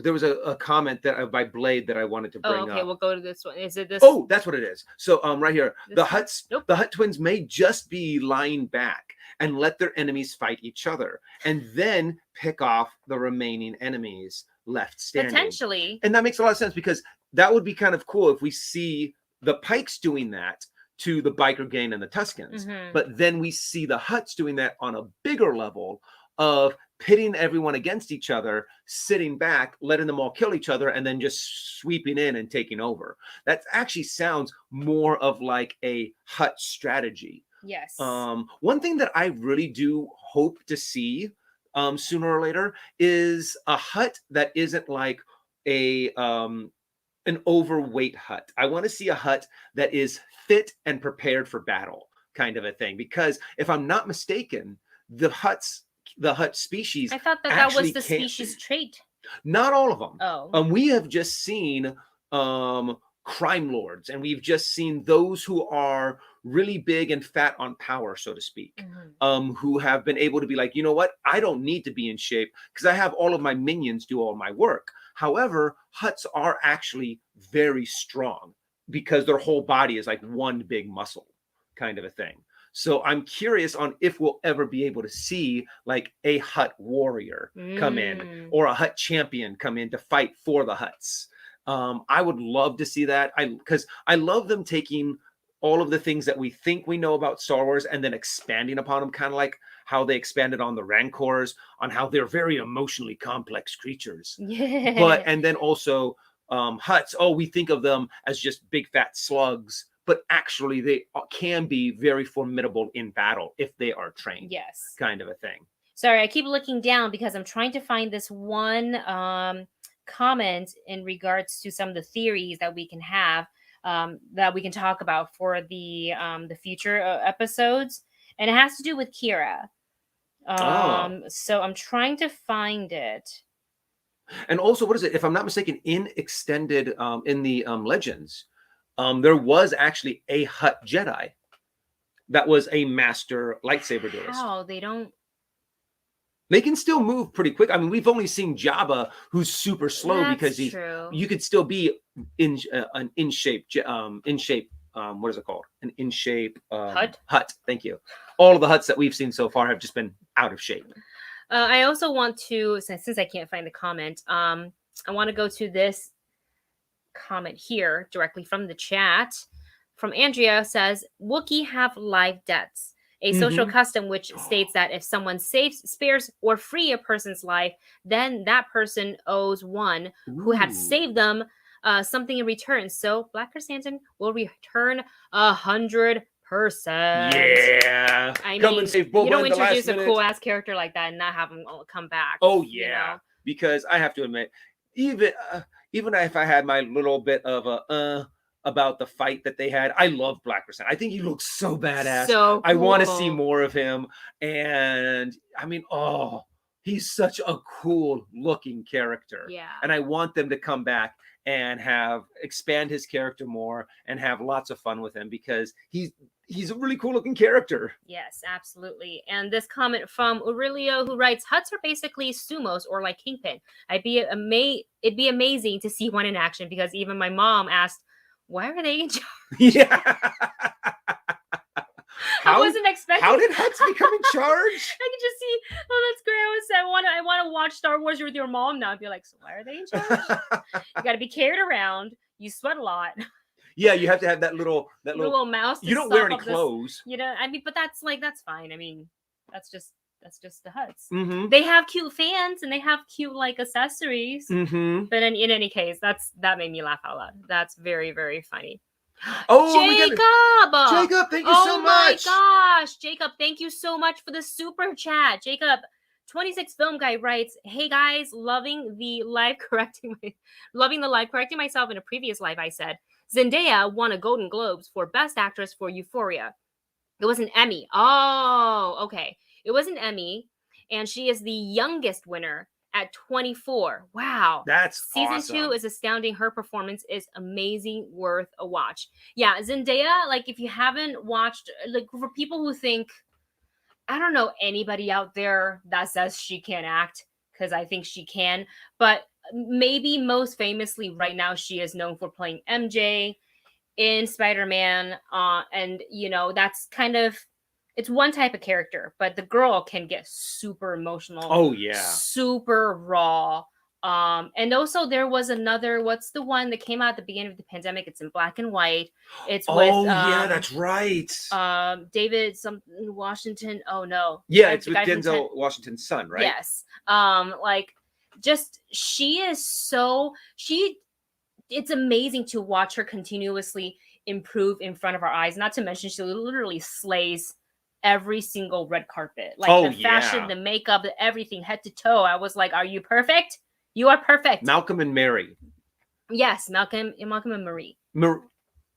there was a comment that by Blade that I wanted to bring up. Okay, we'll go to this one. Is it this? Oh, that's what it is. So right here, the Hutts, nope. The Hutt twins may just be lying back and let their enemies fight each other, and then pick off the remaining enemies left standing. Potentially. And that makes a lot of sense, because that would be kind of cool if we see the Pikes doing that to the biker gang and the Tuskens, but then we see the Hutts doing that on a bigger level of pitting everyone against each other, sitting back, letting them all kill each other, and then just sweeping in and taking over. That actually sounds more of like a Hutt strategy. Yes. One thing that I really do hope to see sooner or later is a Hutt that isn't like an overweight Hutt. I want to see a Hutt that is fit and prepared for battle, kind of a thing. Because if I'm not mistaken, the Hutt species, I thought that was the species trait. Not all of them. Oh. We have just seen crime lords, and we've just seen those who are really big and fat on power, so to speak, Mm-hmm. who have been able to be like, you know what, I don't need to be in shape because I have all of my minions do all my work. However, Hutts are actually very strong because their whole body is like one big muscle kind of a thing. So I'm curious on if we'll ever be able to see like a Hutt warrior come in or a Hutt champion come in to fight for the Hutts. I would love to see that. Because I love them taking all of the things that we think we know about Star Wars and then expanding upon them, kind of like how they expanded on the Rancors, on how they're very emotionally complex creatures. Yeah. But and then also Hutts, we think of them as just big fat slugs, but actually they can be very formidable in battle if they are trained. Yes. Kind of a thing. Sorry, I keep looking down because I'm trying to find this one comment in regards to some of the theories that we can have, that we can talk about for the future episodes, and it has to do with Kira. So I'm trying to find it. And also, what is it? If I'm not mistaken, in extended in the Legends, there was actually a Hutt Jedi that was a master lightsaber duelist. How they don't? They can still move pretty quick. I mean, we've only seen Jabba, who's super slow because he's. True. You could still be in an in shape. What is it called? An in shape Hutt. Hutt. Thank you. All of the Hutts that we've seen so far have just been out of shape. I also want to, since I can't find the comment, I want to go to this comment here directly from the chat. From Andrea says, Wookiee have live debts. A social custom which states that if someone saves, spares, or free a person's life, then that person owes one who had saved them something in return. So Black Chrysanthemum will return 100%. Yeah. I Come mean, and save Boba you don't in the last introduce a minute. cool ass character like that and not have him come back. Oh yeah, you know? Because I have to admit, even if I had my little bit of a about the fight that they had, I love Black Chrysanthemum. I think he looks so badass. So cool. I want to see more of him. And I mean, he's such a cool looking character. Yeah. And I want them to come back and expand his character more and have lots of fun with him because he's a really cool looking character. Yes, absolutely. And this comment from Aurelio, who writes, Hutts are basically sumos or like Kingpin. It'd be amazing to see one in action because even my mom asked, why are they in charge? Yeah. I wasn't expecting. How did Hutts become in charge? I can just see. Oh, that's great. I want to watch Star Wars with your mom now. I'd be like, so why are they in charge? You got to be carried around. You sweat a lot. Yeah, you have to have that little mouse. You don't wear any clothes. I mean, but that's fine. I mean, that's just the Hutts. Mm-hmm. They have cute fans and they have cute like accessories. Mm-hmm. But in any case, that made me laugh out loud. That's very, very funny. Oh, Jacob, thank you so much. Oh my gosh, Jacob, thank you so much for the super chat. Jacob, 26 Film Guy writes, "Hey guys, loving the live correcting myself in a previous live. I said Zendaya won a Golden Globes for Best Actress for Euphoria. It was an Emmy. Oh, okay. It was an Emmy, and she is the youngest winner at 24. Wow. That's Season awesome. 2 is astounding. Her performance is amazing, worth a watch. Yeah, Zendaya, like if you haven't watched, like for people who think, I don't know anybody out there that says she can't act, because I think she can, but maybe most famously right now she is known for playing MJ in Spider-Man, and that's kind of, it's one type of character, but the girl can get super emotional. Oh yeah, super raw. And also there was another, what's the one that came out at the beginning of the pandemic? It's in black and white. It's with yeah, that's right. David something Washington. Oh no. Yeah, it's with Denzel Washington's son, right? Yes. It's amazing to watch her continuously improve in front of our eyes. Not to mention she literally slays every single red carpet. Like the fashion, the makeup, everything, head to toe. I was like, are you perfect? You are perfect. Malcolm and Mary. Yes, Malcolm and Marie. Marie.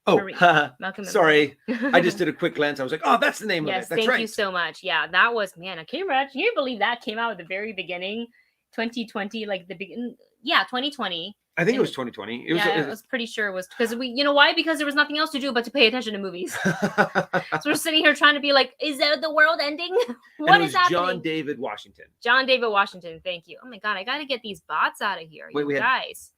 Malcolm and sorry. I just did a quick glance. I was like, oh, that's the name of it. That's thank right. you so much. Yeah, that was, man, can you believe that came out at the very beginning, 2020, like the beginning. Yeah, 2020. I think it was 2020. I was pretty sure it was because you know why? Because there was nothing else to do but to pay attention to movies. So we're sitting here trying to be like, is that the world ending? What is happening? John David Washington. John David Washington. Thank you. Oh my God, I got to get these bots out of here. You guys.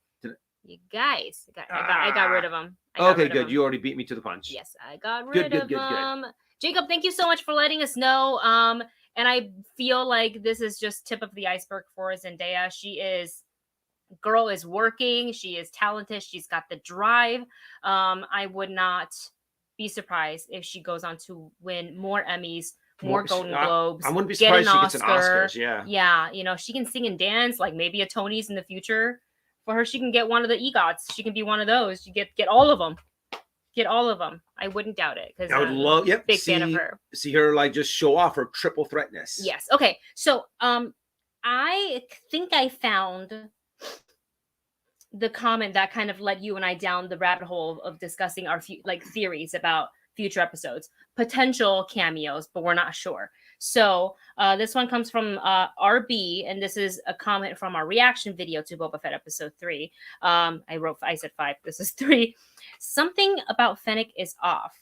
I got rid of them. Okay, good. You already beat me to the punch. Yes, I got rid of them. Jacob, thank you so much for letting us know. And I feel like this is just tip of the iceberg for Zendaya. Girl is working. She is talented. She's got the drive. I would not be surprised if she goes on to win more Emmys, more Golden Globes. I wouldn't be surprised if she gets an Oscars. Yeah. Yeah. You know, she can sing and dance, like maybe a Tony's in the future. For her, she can get one of the EGOTs. She can be one of those. You get all of them. Get all of them. I wouldn't doubt it because I would love. Yep. Big fan of her. See her like just show off her triple threatness. Yes. Okay. So I think I found the comment that kind of led you and I down the rabbit hole of discussing our theories about future episodes, potential cameos, but we're not sure. So this one comes from RB, and this is a comment from our reaction video to Boba Fett episode 3. I said 5. This is 3. Something about Fennec is off.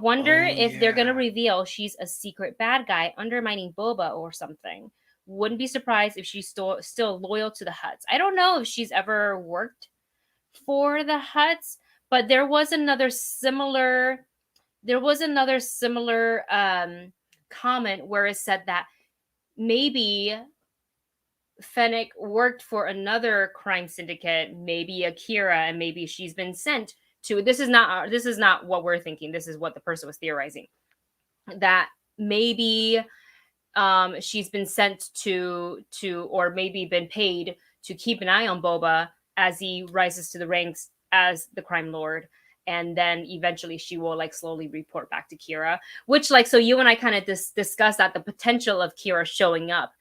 Wonder if they're gonna reveal she's a secret bad guy undermining Boba or something. Wouldn't be surprised if she's still loyal to the Hutts. I don't know if she's ever worked for the Hutts, but there was another similar comment where it said that maybe Fennec worked for another crime syndicate, maybe Akira, and maybe she's been sent to. This is not what we're thinking. This is what the person was theorizing, that maybe she's been sent to or maybe been paid to keep an eye on Boba as he rises to the ranks as the crime lord, and then eventually she will like slowly report back to Kira, which so you and I kind of discussed that the potential of Kira showing up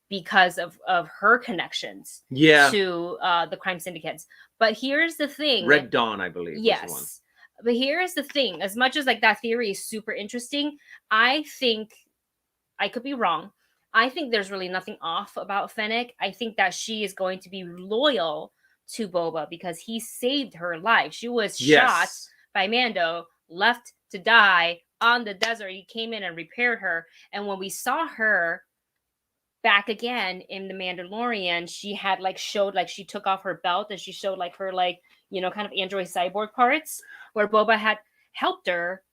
because of her connections to the crime syndicates. But here's the thing, Red Dawn, I believe. Yes. But here's the thing, as much as that theory is super interesting, I think, I could be wrong, I think there's really nothing off about Fennec. I think that she is going to be loyal to Boba because he saved her life. She was shot by Mando, left to die on the desert. He came in and repaired her. And when we saw her back again in The Mandalorian, she had showed she took off her belt and she showed her kind of android cyborg parts where Boba had helped her.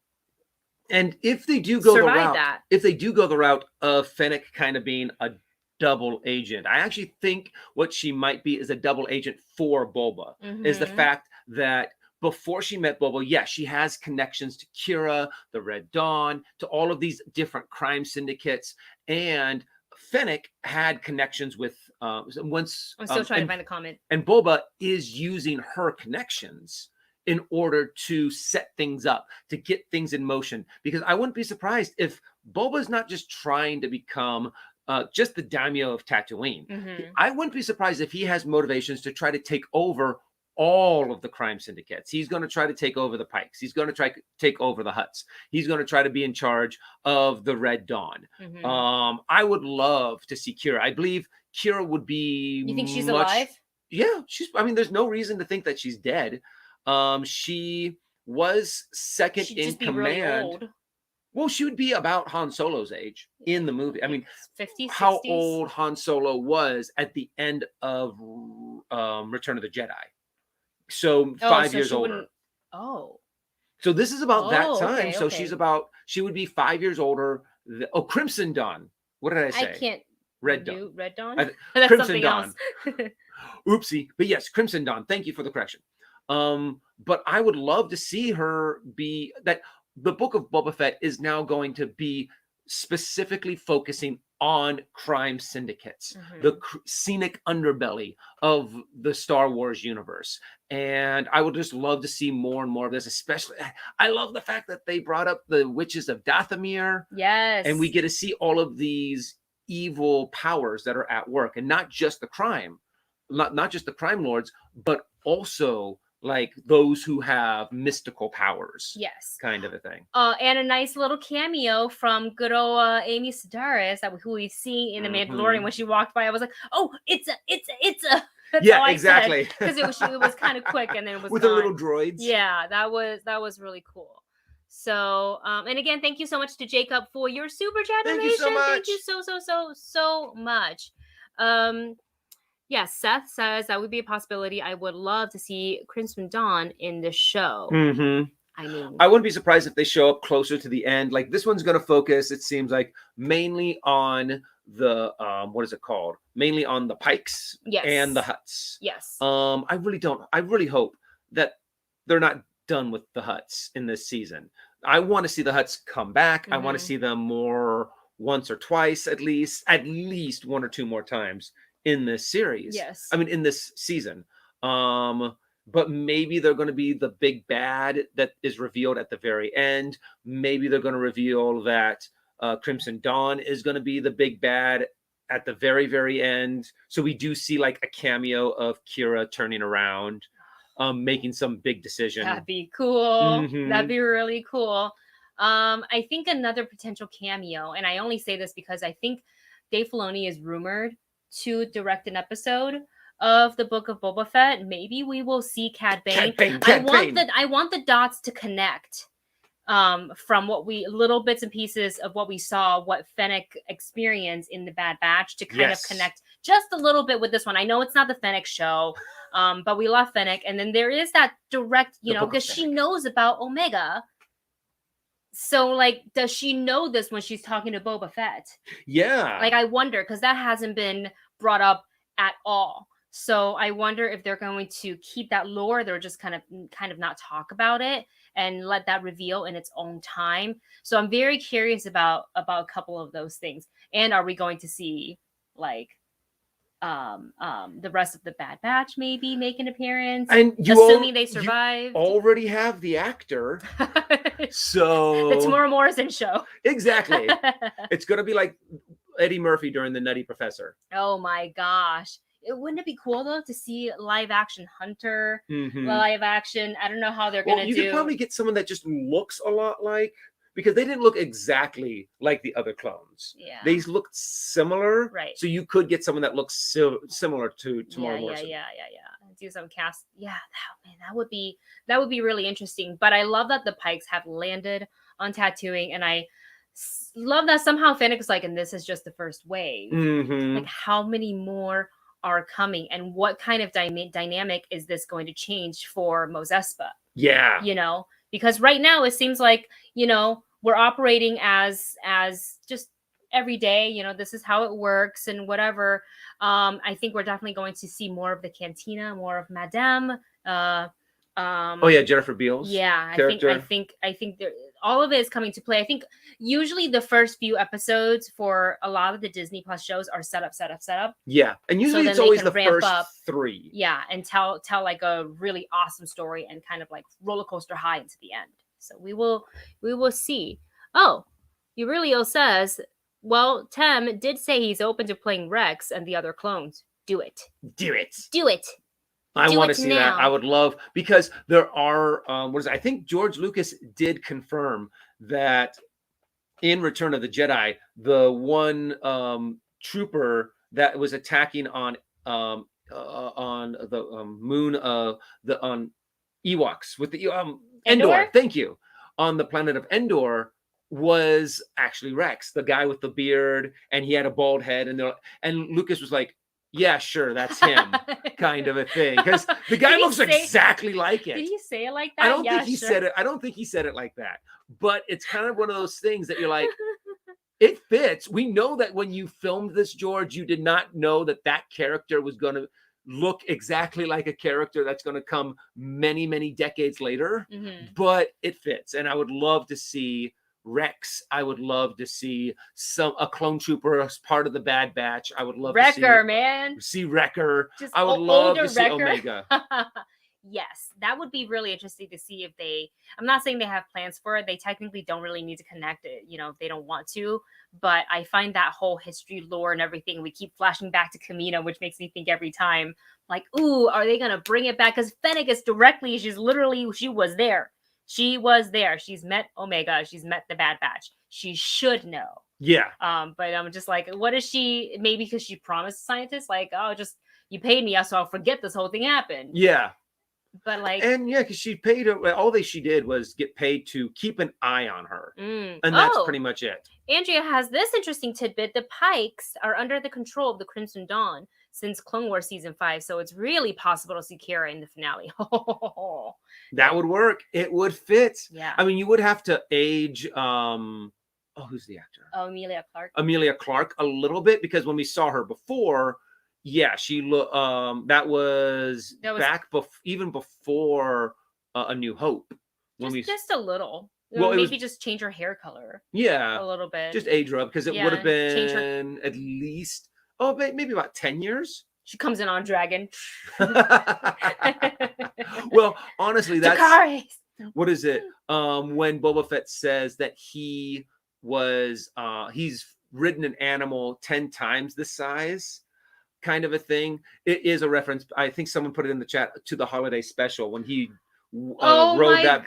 And if they do go the route of Fennec kind of being a double agent, I actually think what she might be is a double agent for Boba. Is the fact that before she met Boba, she has connections to Kira, the Red Dawn, to all of these different crime syndicates, and Fennec had connections with once. I'm still trying to find the comment. And Boba is using her connections in order to set things up, to get things in motion. Because I wouldn't be surprised if Boba's not just trying to become just the daimyo of Tatooine. I wouldn't be surprised if he has motivations to try to take over all of the crime syndicates. He's going to try to take over the Pikes. He's going to try to take over the Hutts. He's going to try to be in charge of the Red Dawn. I would love to see Kira. I believe Kira would be. You think she's alive? Yeah, there's no reason to think that she's dead. She was second in command. Really old. Well, she would be about Han Solo's age in the movie. 50s, how 60s? old Han Solo was at the end of Return of the Jedi. So 5 years older. So this is about that time. Okay. She would be 5 years older. Crimson Dawn. What did I say? I can't. Red Dawn. Red Dawn? That's Crimson Dawn. Oopsie. But yes, Crimson Dawn. Thank you for the correction. But I would love to see her be that. The book of Boba Fett is now going to be specifically focusing on crime syndicates, the scenic underbelly of the Star Wars universe. And I would just love to see more and more of this, especially. I love the fact that they brought up the witches of Dathomir. Yes. And we get to see all of these evil powers that are at work, and not just the crime, not just the crime lords, but also those who have mystical powers. Yes. Kind of a thing. And a nice little cameo from good old Amy Sedaris, who we've seen in The Mandalorian. When she walked by, I was like, oh, it's a. Yeah, exactly. Because it was kind of quick and then it was with gone. the little droids. Yeah, that was really cool. So, and again, thank you so much to Jacob for your super chat donation. Thank you so much. Thank you so much. Yes, Seth says that would be a possibility. I would love to see Crimson Dawn in the show. I mean, I wouldn't be surprised if they show up closer to the end. Like this one's going to focus, it seems like, mainly on the what is it called? Mainly on the Pikes and the Hutts. Yes. I really hope that they're not done with the Hutts in this season. I want to see the Hutts come back. I want to see them more once or twice at least one or two more times in this series. Yes. I mean in this season. But maybe they're going to be the big bad that is revealed at the very end. Maybe they're going to reveal that Crimson Dawn is going to be the big bad at the very, very end. So we do see like a cameo of Kira turning around, making some big decision. That'd be cool. That'd be really cool. I think another potential cameo, and I only say this because I think Dave Filoni is rumored to direct an episode of the Book of Boba Fett. Maybe we will see Cad Bane. I want the dots to connect from what we little bits and pieces of what we saw, what Fennec experienced in the Bad Batch, to kind of connect just a little bit with this one. I know it's not the Fennec show, but we love Fennec, and then there is that direct, because she knows about Omega. So, like, does she know this when she's talking to Boba Fett? Yeah. Like, I wonder, because that hasn't been brought up at all. So I wonder if they're going to keep that lore. They're just kind of not talk about it and let that reveal in its own time. So I'm very curious about a couple of those things. And are we going to see like the rest of the Bad Batch maybe make an appearance? And assuming they survive. You already have the actor. So the Tamora Morrison show. Exactly. It's gonna be like Eddie Murphy during The Nutty Professor. Oh my gosh. Wouldn't it be cool though to see live action Hunter, live action? I don't know how they're gonna do. You could probably get someone that just looks a lot like, because they didn't look exactly like the other clones. Yeah, they looked similar, right? So you could get someone that looks similar to Tamora Morrison. Yeah. Do some cast. Yeah, that would be really interesting. But I love that the Pikes have landed on Tatooine, and I love that somehow Fennec is like, and this is just the first wave. Like, how many more are coming, and what kind of dynamic is this going to change for Mos Espa? Yeah, because right now it seems like we're operating as just every day. This is how it works and whatever. I think we're definitely going to see more of the Cantina, more of Madame. Jennifer Beals. Yeah, I think all of it is coming to play. I think usually the first few episodes for a lot of the Disney Plus shows are set up. Yeah, and usually it's always the first up, 3. Yeah, and tell like a really awesome story and kind of like roller coaster high into the end. So we will see. Oh, Aurelio says, well, Tem did say he's open to playing Rex and the other clones. Do it. I want to see that. I would love, because there are I think George Lucas did confirm that in Return of the Jedi, the one trooper that was attacking on the moon on Ewoks with the Endor. Thank you. On the planet of Endor was actually Rex, the guy with the beard, and he had a bald head, and Lucas was like, yeah, sure, that's him, kind of a thing, because the guy looks exactly like it. Did he say it like that? I don't think he said it. I don't think he said it like that. But it's kind of one of those things that you're like, it fits. We know that when you filmed this, George, you did not know that character was going to look exactly like a character that's going to come many, many decades later. But it fits, and I would love to see Rex. I would love to see a clone trooper as part of the Bad Batch. I would love to see Wrecker. I would love to see Omega. Yes, that would be really interesting to see if I'm not saying they have plans for it. They technically don't really need to connect it, if they don't want to. But I find that whole history, lore, and everything, we keep flashing back to Kamino, which makes me think every time, like, ooh, are they going to bring it back? Because Fennec is she was there. She was there. She's met Omega. She's met the Bad Batch. She should know. Yeah. But I'm just like, what is she? Maybe because she promised scientists, like, oh, just you paid me, so I'll forget this whole thing happened. Yeah. But like, and yeah, because she paid her. All she did was get paid to keep an eye on her, and that's pretty much it. Andrea has this interesting tidbit: the Pikes are under the control of the Crimson Dawn since Clone Wars season 5, so it's really possible to see Kira in the finale. That would work. It would fit. Yeah. I mean, you would have to age. Who's the actor? Oh, Emilia Clarke. Emilia Clarke a little bit, because when we saw her before. Yeah, she looked. That was back even before A New Hope. Just a little. Well, maybe just change her hair color. Yeah, a little bit. Just age her up, because it would have been at least maybe about 10 years. She comes in on Dragon. Well, honestly, that's Dracarys. What is it? When Boba Fett says that he's ridden an animal 10 times the size. Kind of a thing. It is a reference. I think someone put it in the chat to the holiday special when he rode that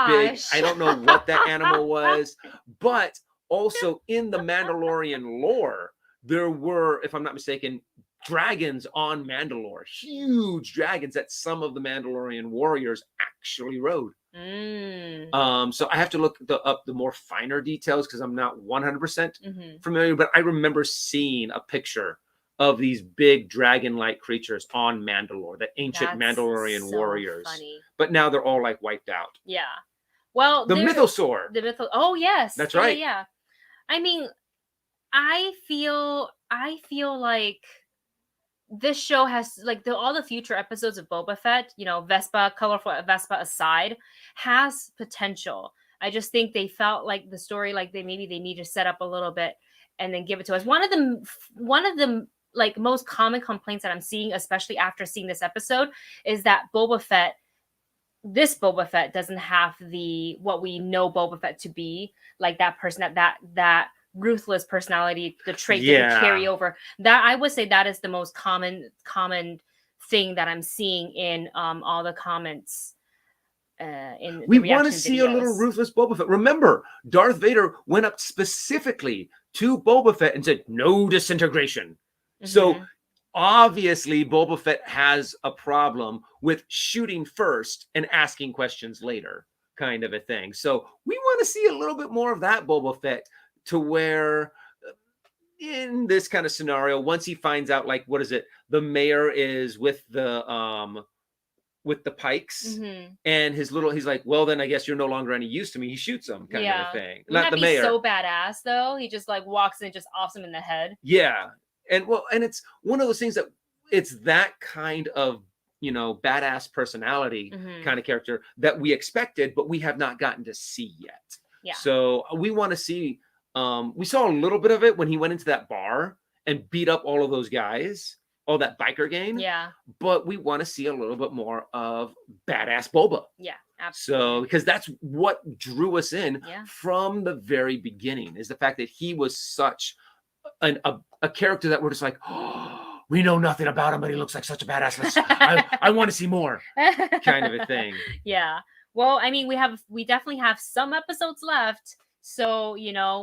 big. I don't know what that animal was, but also in the Mandalorian lore, there were, if I'm not mistaken, dragons on Mandalore, huge dragons that some of the Mandalorian warriors actually rode. So I have to look up the more finer details, because I'm not 100% familiar, but I remember seeing a picture of these big dragon-like creatures on Mandalore, the ancient Mandalorian warriors. Funny. But now they're all like wiped out. Yeah. Well, the mythosaur. Oh yes, that's right. Yeah. I mean, I feel like this show has, like, all the future episodes of Boba Fett, Vespa, colorful Vespa aside, has potential. I just think they felt like the story, like they need to set up a little bit and then give it to us. One of the like most common complaints that I'm seeing, especially after seeing this episode, is that this Boba Fett doesn't have what we know Boba Fett to be, like that person, that ruthless personality, the trait that can carry over. That I would say that is the most common thing that I'm seeing in all the comments. We want to see a little ruthless Boba Fett. Remember, Darth Vader went up specifically to Boba Fett and said, "No disintegration." So obviously Boba Fett has a problem with shooting first and asking questions later, kind of a thing. So we want to see a little bit more of that Boba Fett, to where in this kind of scenario, once he finds out, like, what is it? The mayor is with the Pikes, and he's like, well, then I guess you're no longer any use to me. He shoots them, kind of a thing. Not the mayor. So badass though. He just like walks in and just offs him in the head. Yeah. And it's one of those things that it's that kind of, badass personality kind of character that we expected, but we have not gotten to see yet. Yeah. So we want to see, we saw a little bit of it when he went into that bar and beat up all of those guys, all that biker gang. Yeah. But we want to see a little bit more of badass Boba. Yeah, absolutely. So, because that's what drew us in from the very beginning, is the fact that he was such a character that we're just like, oh, we know nothing about him, but he looks like such a badass. I want to see more, kind of a thing. Yeah. Well, I mean, we definitely have some episodes left, so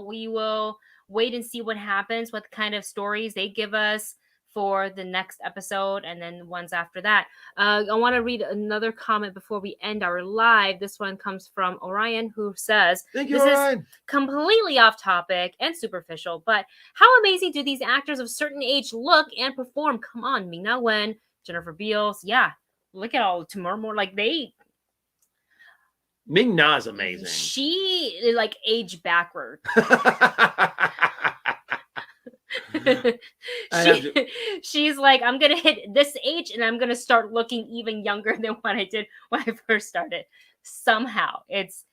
we will wait and see what happens, what kind of stories they give us for the next episode, and then ones after that. I want to read another comment before we end our live. This one comes from Orion, who says, "Thank you, this Orion. Is completely off topic and superficial, but how amazing do these actors of certain age look and perform? Come on, Ming-Na Wen, Jennifer Beals, look at all tomorrow more like they." Ming-Na's amazing. She like age backward. She's like, I'm gonna hit this age and I'm gonna start looking even younger than what I did when I first started. Somehow it's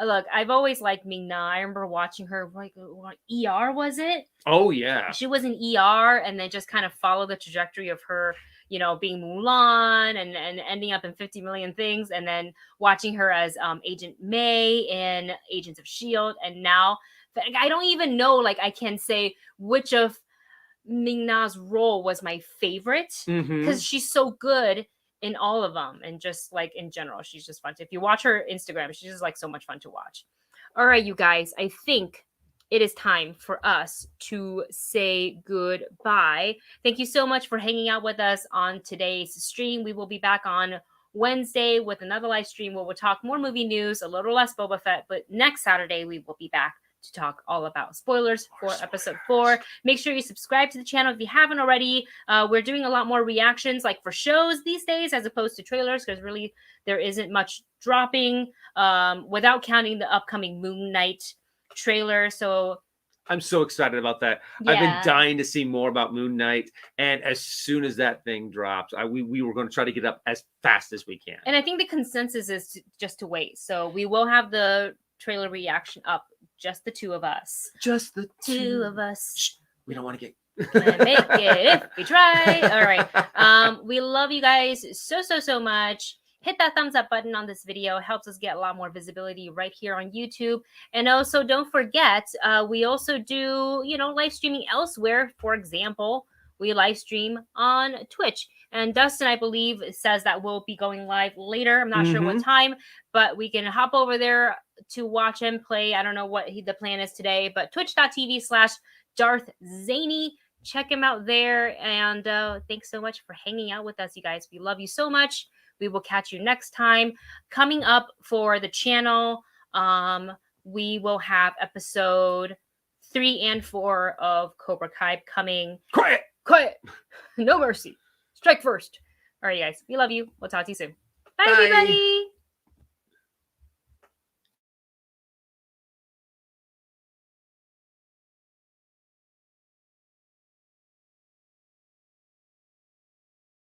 look, I've always liked Ming-Na. I remember watching her, like, what ER was it? Oh yeah, she was in ER, and then just kind of follow the trajectory of her, being Mulan and ending up in 50 Million Things, and then watching her as Agent May in Agents of S.H.I.E.L.D. and now I don't even know, like, I can say which of Ming-Na's role was my favorite, because she's so good in all of them, and just like in general, she's just fun. If you watch her Instagram, she's just like so much fun to watch. All right, you guys, I think it is time for us to say goodbye. Thank you so much for hanging out with us on today's stream. We will be back on Wednesday with another live stream where we'll talk more movie news, a little less Boba Fett, but next Saturday we will be back to talk all about spoilers for episode 4. Make sure you subscribe to the channel if you haven't already. We're doing a lot more reactions like for shows these days as opposed to trailers, because really there isn't much dropping without counting the upcoming Moon Knight trailer. So I'm so excited about that. Yeah. I've been dying to see more about Moon Knight, and as soon as that thing drops, we were going to try to get up as fast as we can. And I think the consensus is just to wait. So we will have the trailer reaction up, just the two of us. Just the two of us. Shh, we don't want to get. Can make it if we try. All right. We love you guys so much. Hit that thumbs up button on this video. It helps us get a lot more visibility right here on YouTube. And also don't forget, we also do, live streaming elsewhere. For example, we live stream on Twitch. And Dustin, I believe, says that we'll be going live later. I'm not sure what time, but we can hop over there to watch him play. I don't know what the plan is today, but twitch.tv/Darth Zany. Check him out there. And thanks so much for hanging out with us, you guys. We love you so much. We will catch you next time. Coming up for the channel, we will have episode 3 and 4 of Cobra Kai coming. Quiet! No mercy. Strike first. All right, guys. We love you. We'll talk to you soon. Bye. Everybody.